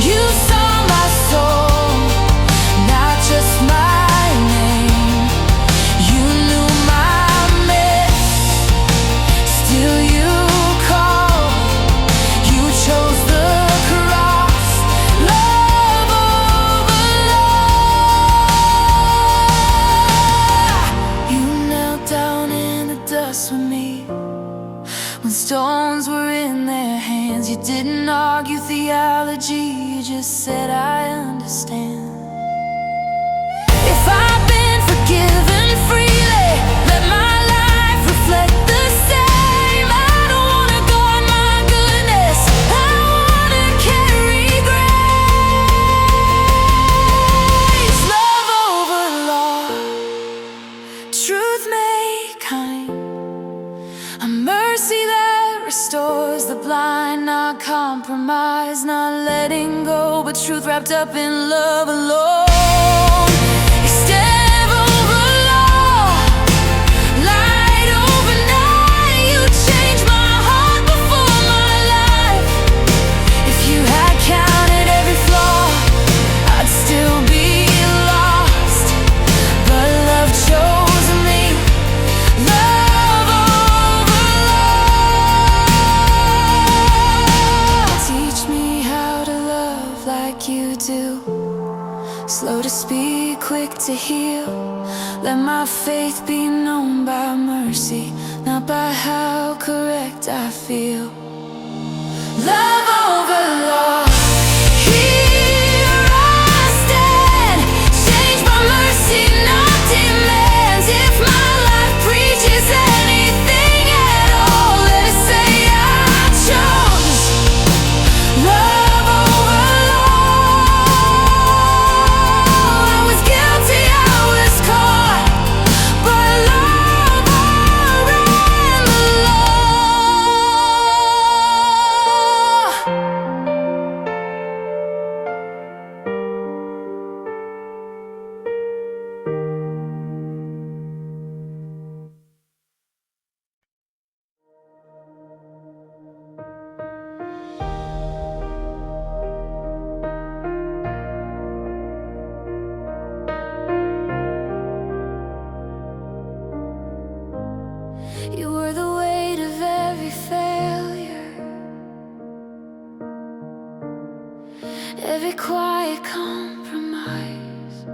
You saw my soul, not just my name. You knew my mess, still you called. You chose the cross, love over law. You knelt down in the dust with me when stones were in their hands. You didn't argue theology, you just said I understand. If I've been forgiven freely, let my life reflect the same. I don't wanna guard my goodness, I wanna carry grace. Love over law, truth made kind, a mercy that restores the blind, not compromise, not letting go, but truth wrapped up in love alone. You step over law, light over night. You changed my heart before my life. If you had counted every flaw, I'd still be lost. But love chose me, love over law. Teach me how to love like you do, slow to speak, quick to heal. Let my faith be known by mercy, not by how correct I feel. Love over law, here I stand, changed by mercy, not demands. If my life preaches anything at all, let it say I chose love over law. I was guilty, I was caught, but love overran the law. every quiet compromise,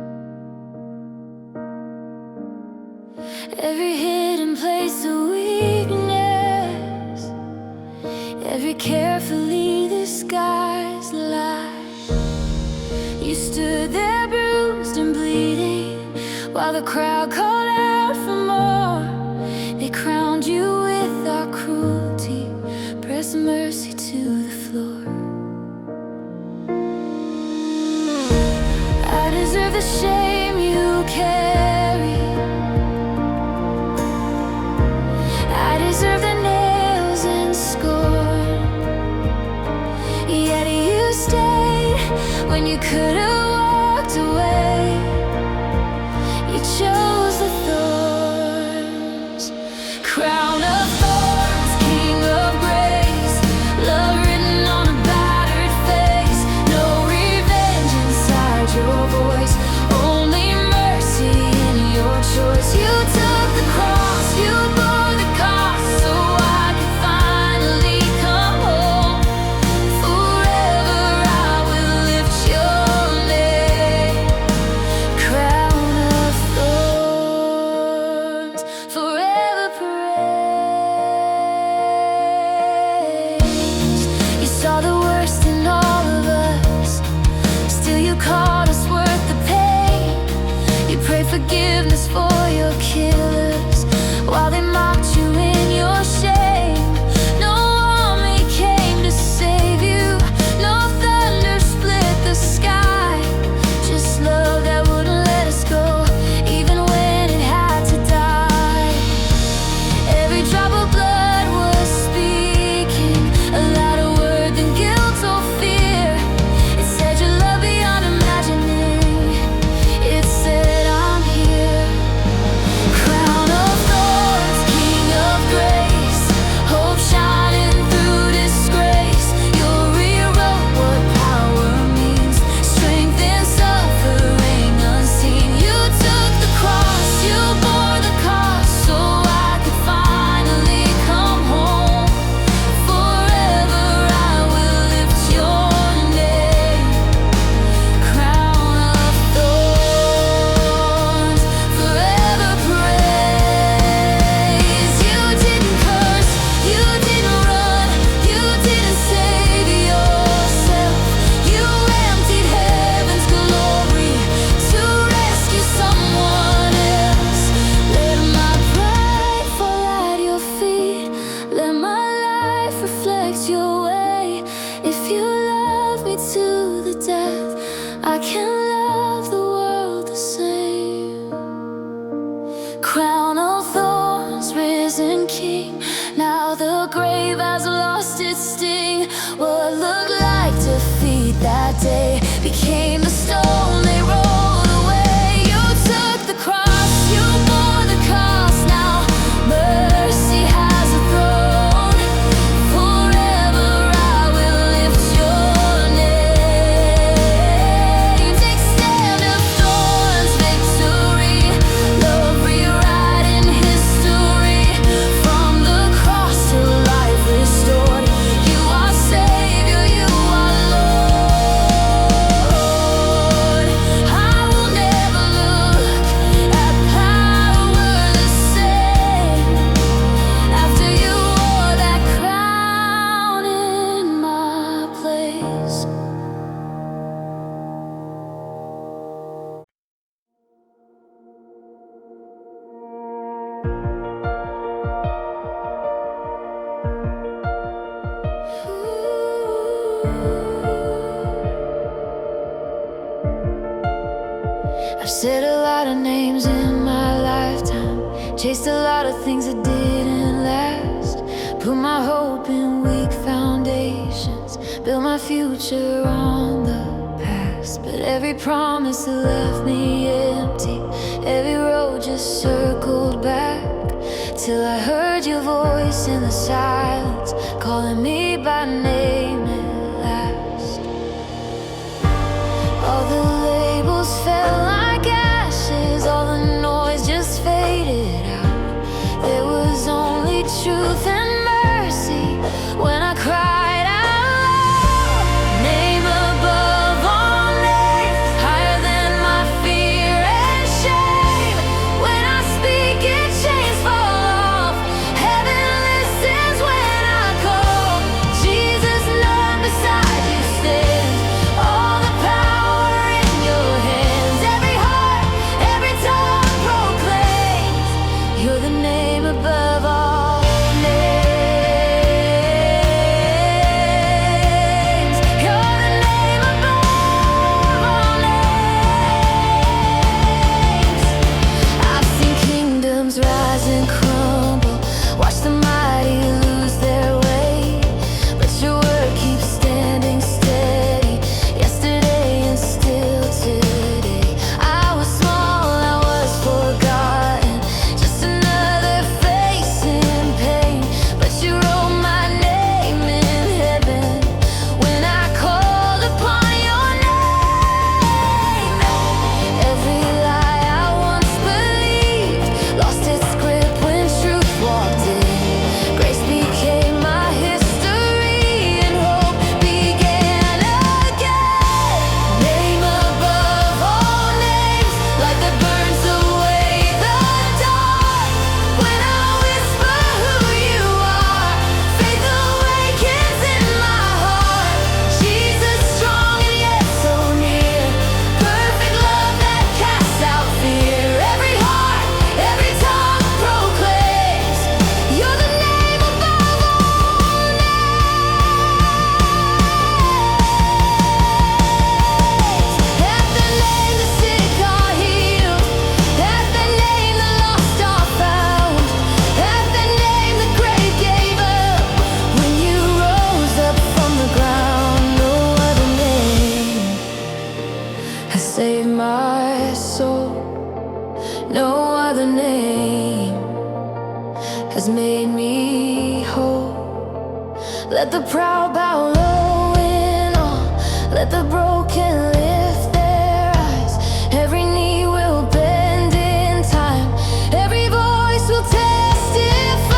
every hidden place of weakness, every carefully disguised lie. You stood there bruised and bleeding while the crowd called out for more. They crowned you with our cruelty, pressed mercy to the floor. I deserve the shame you carry, I deserve the nails and scorn. Yet you stayed when you could have walked away. You chose the thorns. Crown of thorns, king of grace, love written on a battered face. No revenge inside your voice, only mercy in your choice. You took the cross, you bore the cost, so I could finally come home. Forever I will lift your name. Crown of thorns, forever praise. You saw the worst in all of us, still you called us worth the pain. You prayed forgiveness for your killers while they mocked you in your shame. No army came to save you, no thunder split the sky, just love that wouldn't let us go, even when it had to die. Every drop of blood was speaking a louder word than guilt or fear. It said your love beyond imagining, it said I'm here. Crown of thorns, king of grace, hope shining through disgrace. You rewrote what power means, strength in suffering unseen. You took the cross, you bore the cost, so I could finally come home. Forever I will lift your name. Crown of thorns, forever praise. You didn't curse, you didn't run, you didn't save yourself. You emptied heaven's glory to rescue someone else. Let my pride fall at your feet, let my life reflect your way. If you love me to the death, I can love the world the same. Crown of thorns, risen king, now the grave has lost its sting. What looked like defeat that day became the stone they rolled away. You took the cross, you bore the cost, now mercy has a throne. Forever I will lift your name. Take stand of thorns, victory, love rewriting history. From the cross to life restored, you are Savior, you are Lord. I will never look at power the same after you wore that crown in my place. I've said a lot of names in my lifetime, chased a lot of things that didn't last, put my hope in weak foundations, built my future on the past. But every promise that left me empty, every road just circled back, till I heard your voice in the silence, calling me by name at last. All the labels fell like ashes, all the noise just faded out. There was only truth and mercy when I cried out loud. Name above all Let the proud bow low in awe. Let the broken lift their eyes. Every knee will bend in time. Every voice will testify.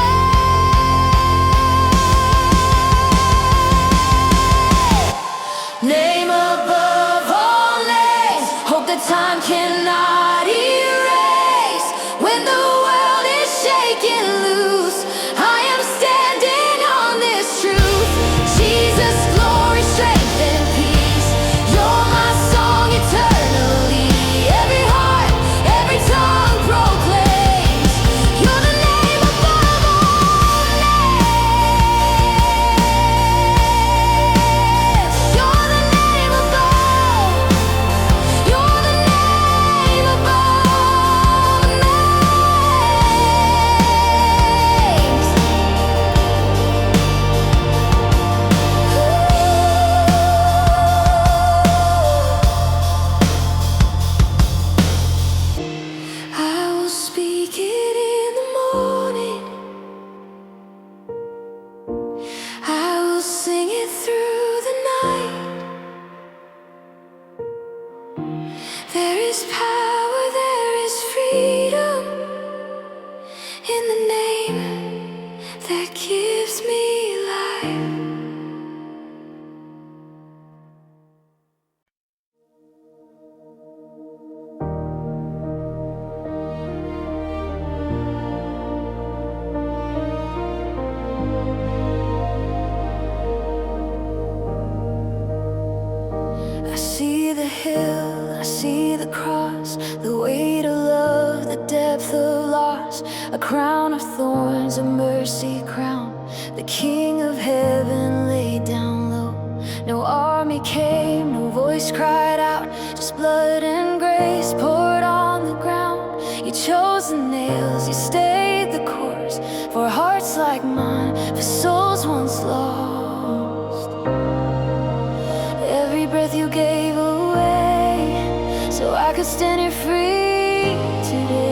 Name above all names, hope that time cannot erase. When the world is shaking loose, I am standing on this truth. Jesus, glory, strength, and peace. You're my song eternally. Every heart, every tongue proclaims. You're the name above all names. You're the name above. You're the name above names. I will speak it in the morning. I will sing it through the night. There is power, there is freedom in the name that gives me life. I see the hill, I see the cross, the weight of love, the depth of loss, a crown of thorns, a mercy crown. The King of heaven laid down low. No army came, no voice cried out, just blood and grace poured on the ground. You chose the nails, you stayed the course, for hearts like mine, for souls once lost. Every breath you gave away, so I could stand here free today.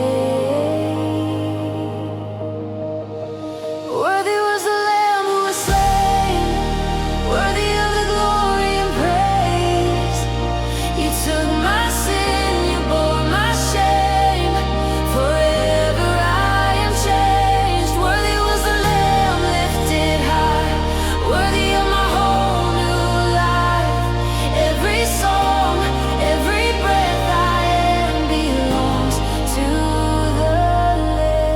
Worthy was the Lamb who was slain, worthy of the glory and praise. You took my sin, you bore my shame. Forever I am changed. Worthy was the Lamb lifted high, worthy of my whole new life. Every song, every breath I am belongs to the Lamb.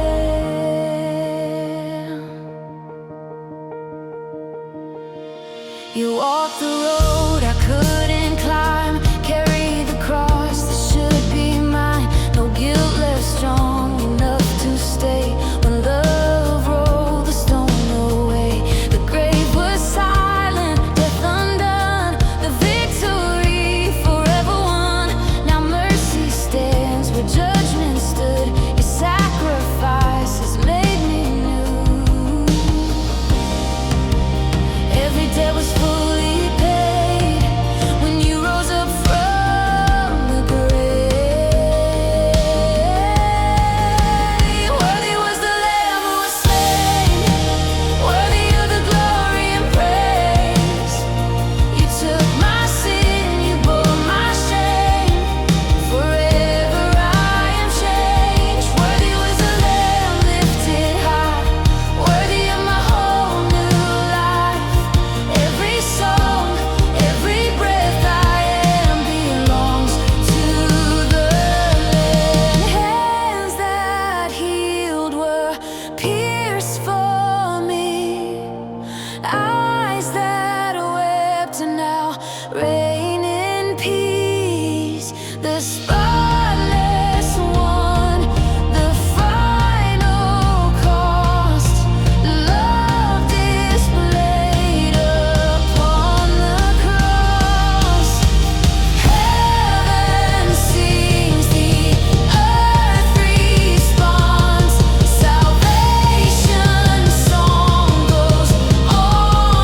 You walked the road I couldn't climb, carried the cross that should be mine. No guilt left strong enough to stay when love rolled the stone away. The grave was silent, death undone, the victory forever won. Now mercy stands where judgment stood. Your sacrifice has made me new. Every debt was fully paid when you rose up from the grave. Worthy was the Lamb who was slain, worthy of the glory and praise. You took my sin, you bore my shame. Forever I am changed. Worthy was the Lamb lifted high, worthy of my whole new life. Every song, every breath I am belongs to the Lamb. Hands that healed were pierced for me, eyes that wept and now reign in peace. The spotless one, the final cost, love displayed upon the cross. Heaven sings, the earth responds. Salvation song goes on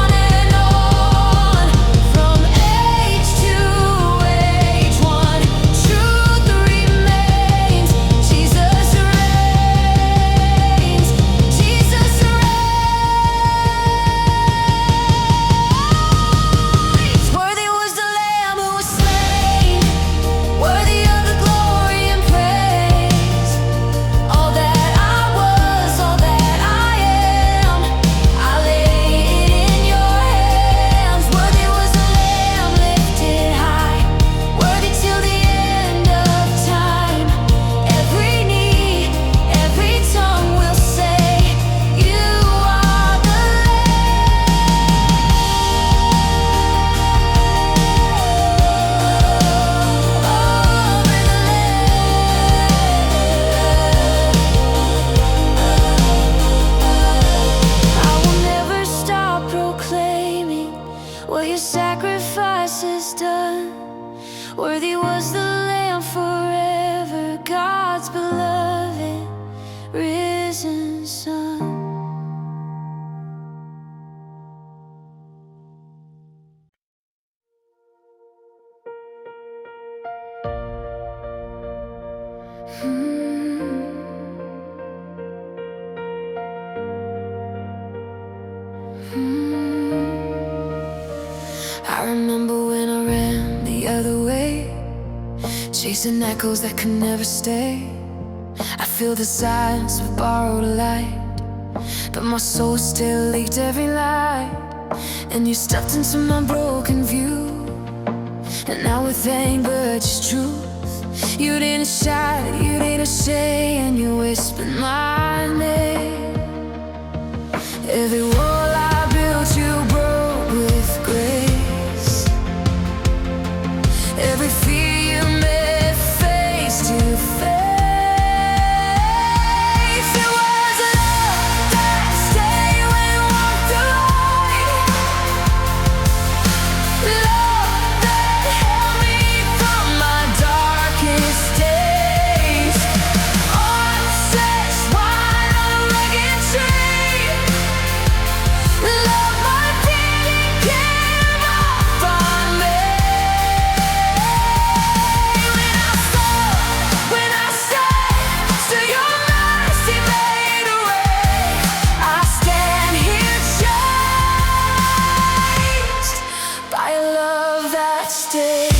what your sacrifice has done. Worthy was the Lamb forever, God's beloved, risen Son. I remember when I ran the other way, chasing echoes that could never stay. I feel the silence of borrowed light, but my soul still leaked every light. And you stepped into my broken view, and now with anger just truth. You didn't shout, you didn't say, and you whispered my name. Every wall I built you broke with grace. Every fear you met face to face. It was love that stayed when we walked the line. Love that held me from my darkest days. Arms stretched wide on a rugged tree. Love my didn't give up on me. When I said, to your mercy made a way, I stand here changed by a love that stayed.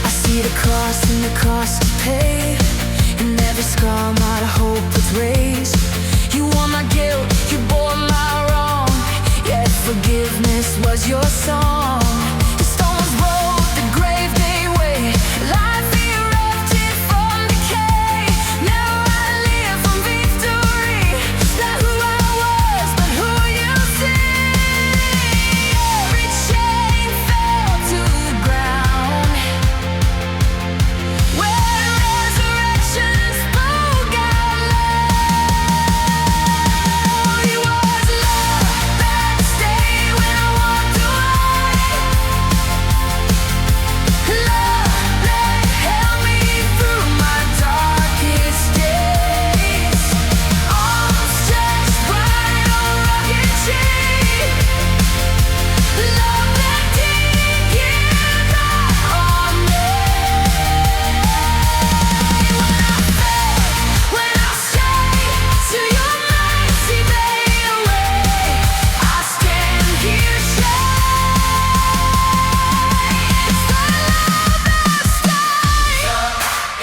I see the cross and the cost to pay, and every scar my hope was raised. You wore my guilt, you bore my wrong, yet forgiveness was your song. The stones rolled, the grave gave way, life erupted from decay. Now I live from victory, not who I was, but who you see. Every chain fell to the ground, where resurrection spoke out loud. It was love that stayed when I walked away. Love that held me through my darkest days. Arms stretched wide on a rugged tree. Love that didn't give up on me. When I strayed, to your mercy made a way. I stand here changed. It's the love that stays. Love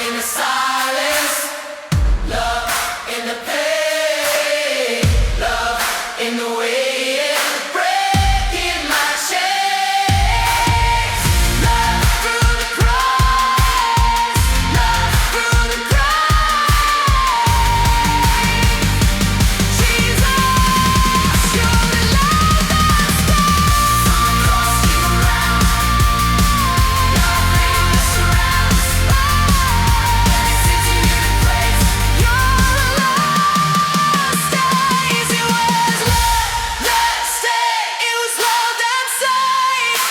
in the silence, love in the pain, love in the waiting, breaking my chains. Love through the cross, love through the cry. Jesus, you're the love that stays. Crossing around, nothing that surrounds. Sits in you to praise. Your love stays. It was love that stayed. It was love that saved.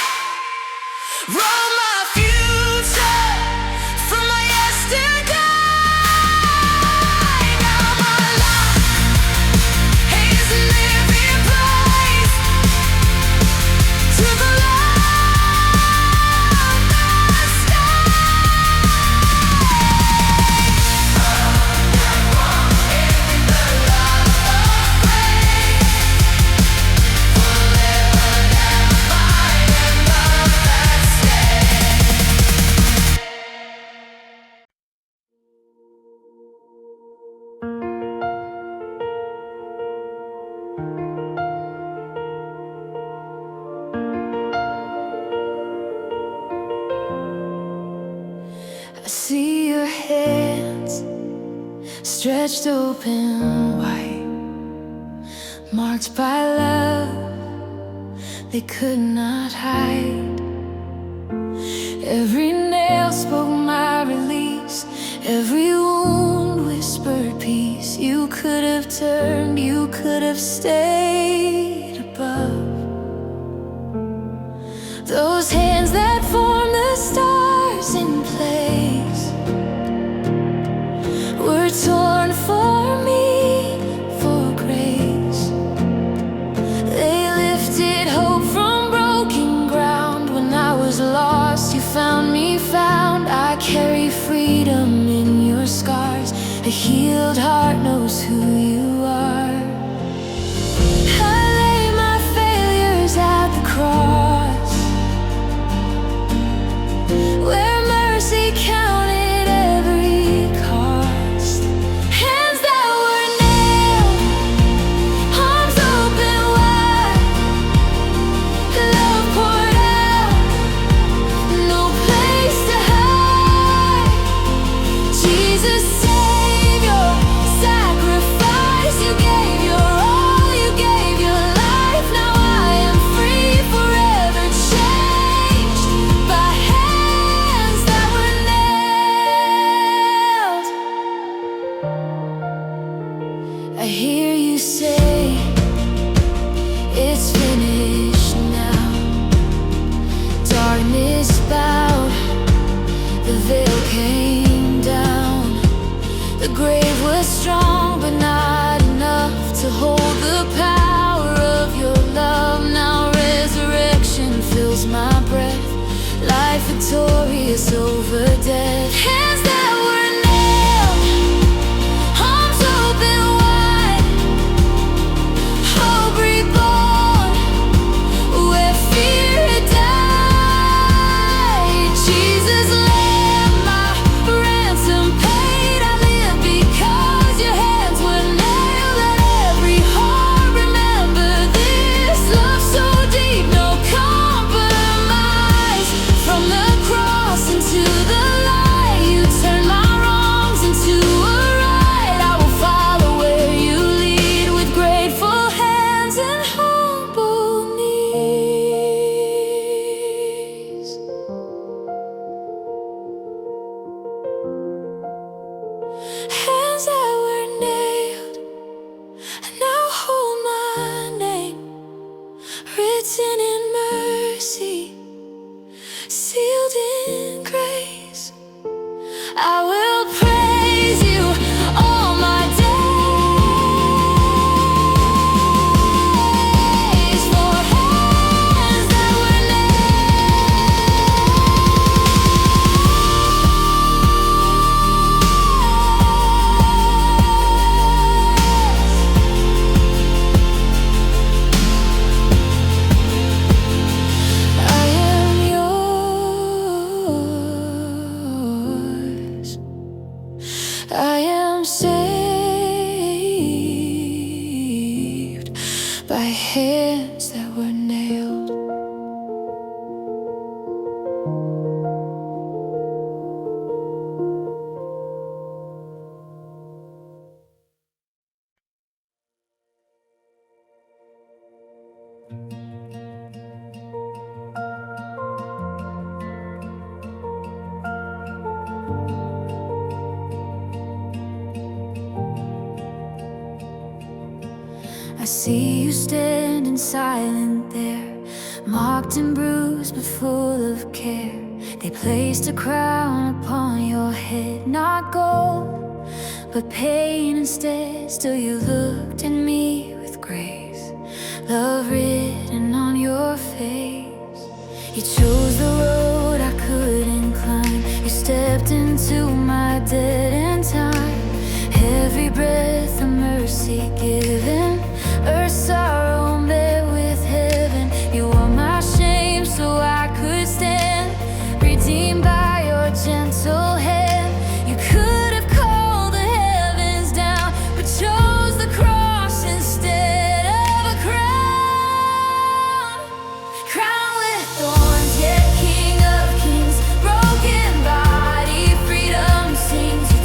Wrote my future from my yesterday. Now my life is a living place to the love that I see your hands stretched open wide, marked by love they could not hide. Every nail spoke my release, every wound whispered whispered peace. You could have turned, you could have stayed above. Those hands that form the stars in place were torn for me, for grace. They lifted hope from broken ground. When I was lost, you found me found. I carry freedom in your scars. A healed heart knows who you are. I lay my failures at the cross, where mercy counted every cost. Hands that were nailed, arms open wide, love poured out, no place to hide. Jesus, Savior, sacrifice. You gave your all, you gave your life. Now I am free, forever changed by hands that were nailed. I hear you say, it's finished now. Darkness bowed, the veil came down. The grave was strong, but not enough to hold the power of your love. Now resurrection fills my breath, life victorious over death. Hands that were nailed, arms open wide, hope reborn, where fear had died. Jesus, Lamb, my ransom paid. I live because your hands were nailed. Let every heart remember this. Love so deep, no compromise. From the cross into the light, you turn my wrongs into a right. I will follow where you lead, with grateful hands and humble knees. Hands that were nailed, and now hold my name, written in mercy, sealed in grace. I will praise you all my days, for hands that were I am yours. I am saved by hands that were nailed. I see you standing silent there, marked and bruised but full of care. They placed a crown upon your head, not gold, but pain instead. Still you looked at me with grace, love written on your face. You chose the road I couldn't climb. You stepped into my dead end time. Every breath of mercy given, earth's sorrow met with heaven. You wore my shame so I could stand, redeemed by your gentle hand. You could have called the heavens down, but chose the cross instead of a crown. Crowned with thorns, yet King of kings, broken body, freedom sings. You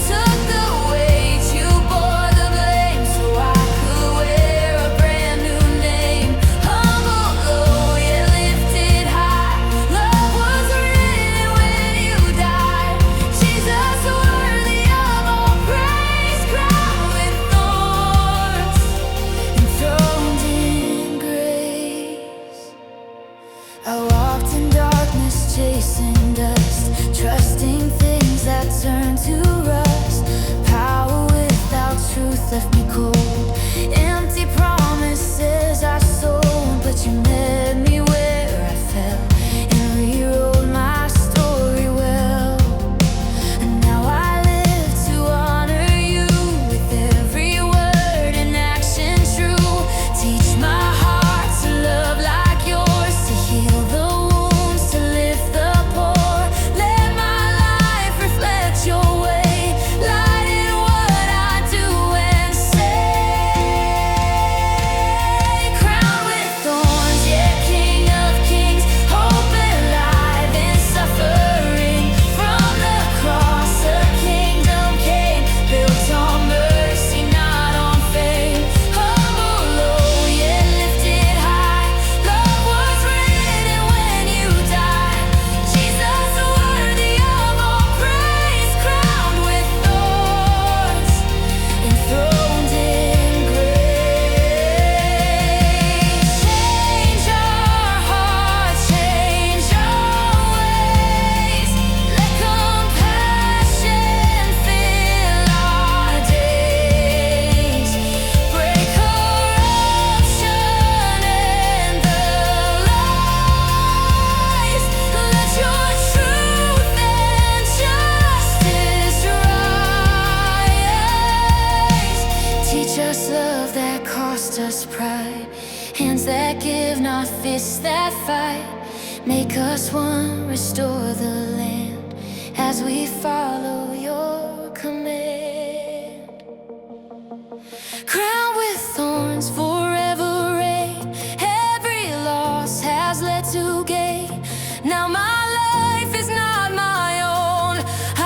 love that cost us pride, hands that give, not fists that fight. Make us one, restore the land as we follow your command. Crowned with thorns, forever reign. Every loss has led to gain. Now my life is not my own.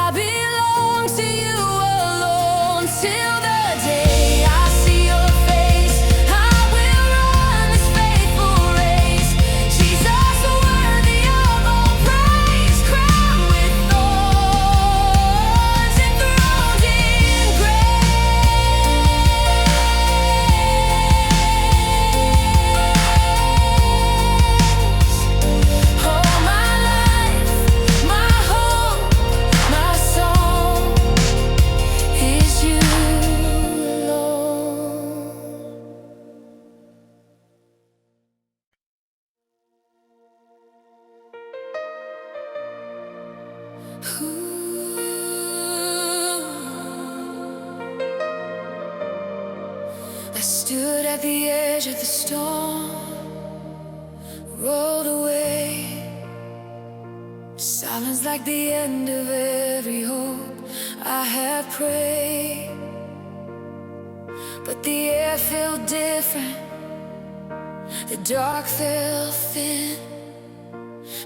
I belong to you alone. Till the day I see your face, I will run this faithful race. Jesus, worthy of all praise. Crowned with thorns, enthroned in grace. Oh, my life, my hope, my song is you alone. I stood at the edge of the storm, rolled away. Silence like the end of every hope I had prayed. But the air felt different, the dark felt thin,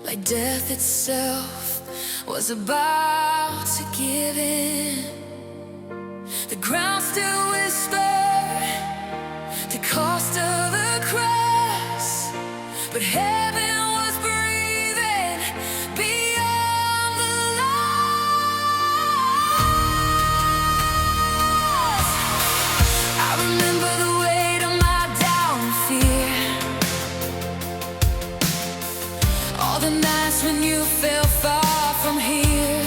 like death itself was about to give in. The ground still whispered the cost of the cross, but heaven was breathing beyond the loss. I remember the weight of my doubt and fear, all the nights when you fell far from here.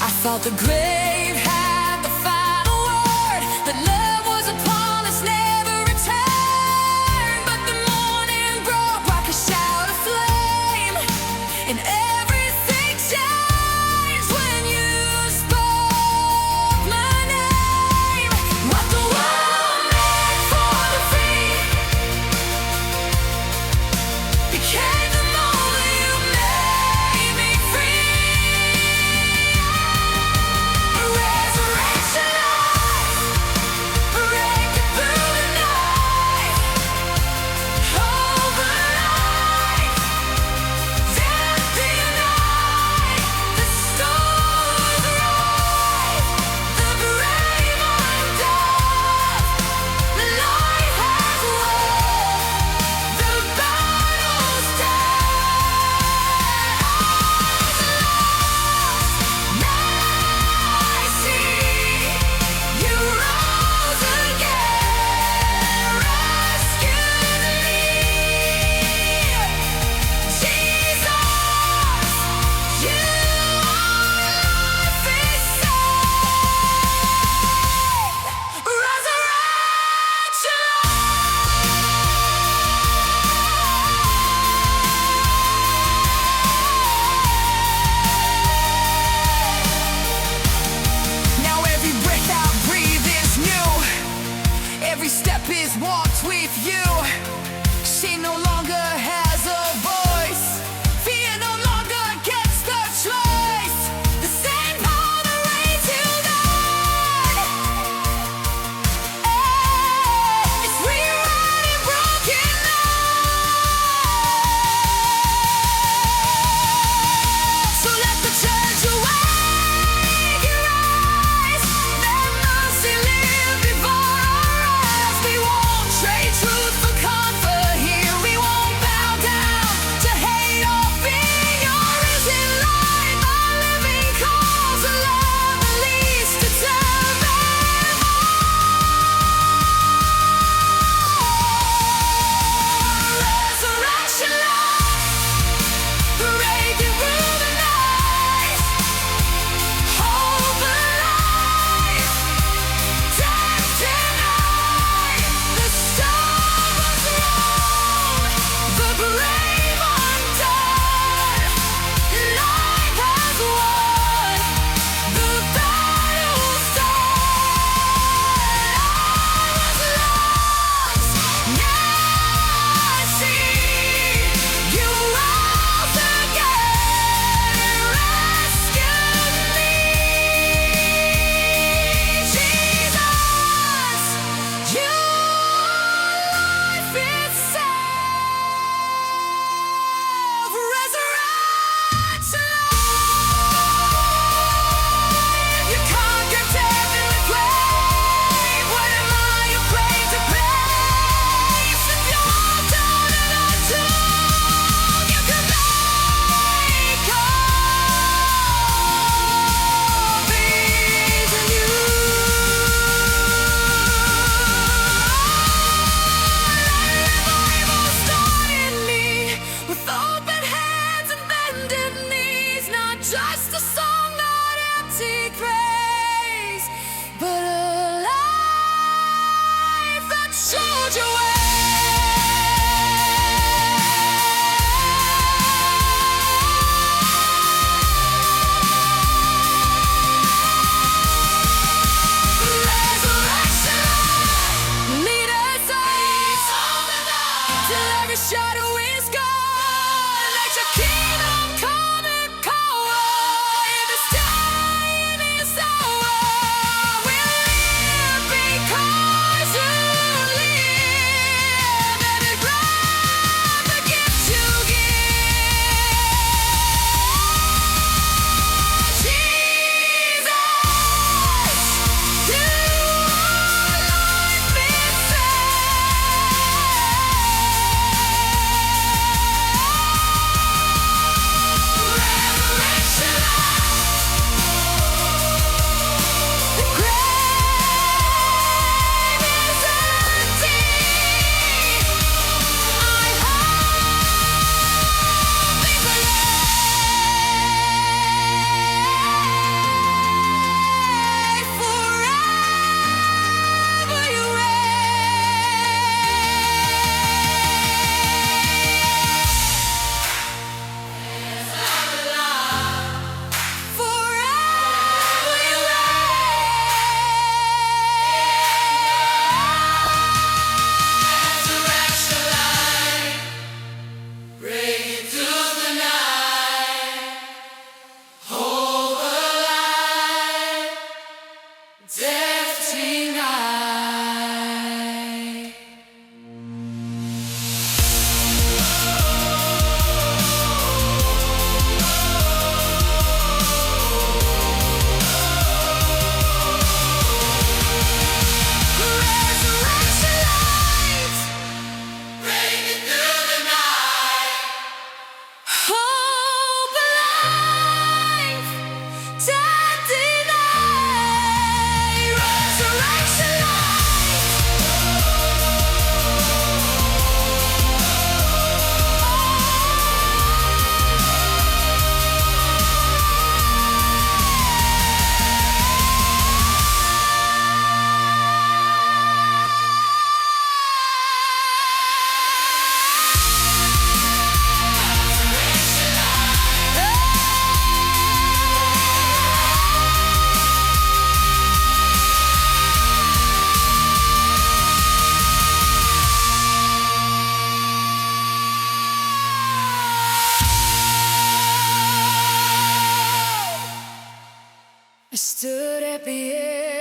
I thought the grave had the final word, that love was upon us, never returned. But the morning broke like a shout of flame, and everything changed when you spoke my name. What the world meant for the free became the moment you made me free. A resurrection life, breaking through the night. Over life, death denied. The storm was right, the brave undone. Life has won, the battle's done. Now I see you rose again, rescued me. Jesus, you life is saved. Resurrection. Now every breath I breathe is new, every step is walked with you. She no longer has a voice, fear no longer gets the choice. The same power that raised you died, it's rewriting broken nights. So let the church awake your eyes, let mercy live before our eyes. We won't trade truth for comfort here, we won't soldier way. Shadow is gone. Let your kingdom come and cover. If the stain is over, we'll live because you live. Let it grab the gift you give. Jesus, you life itself. I stood at the edge.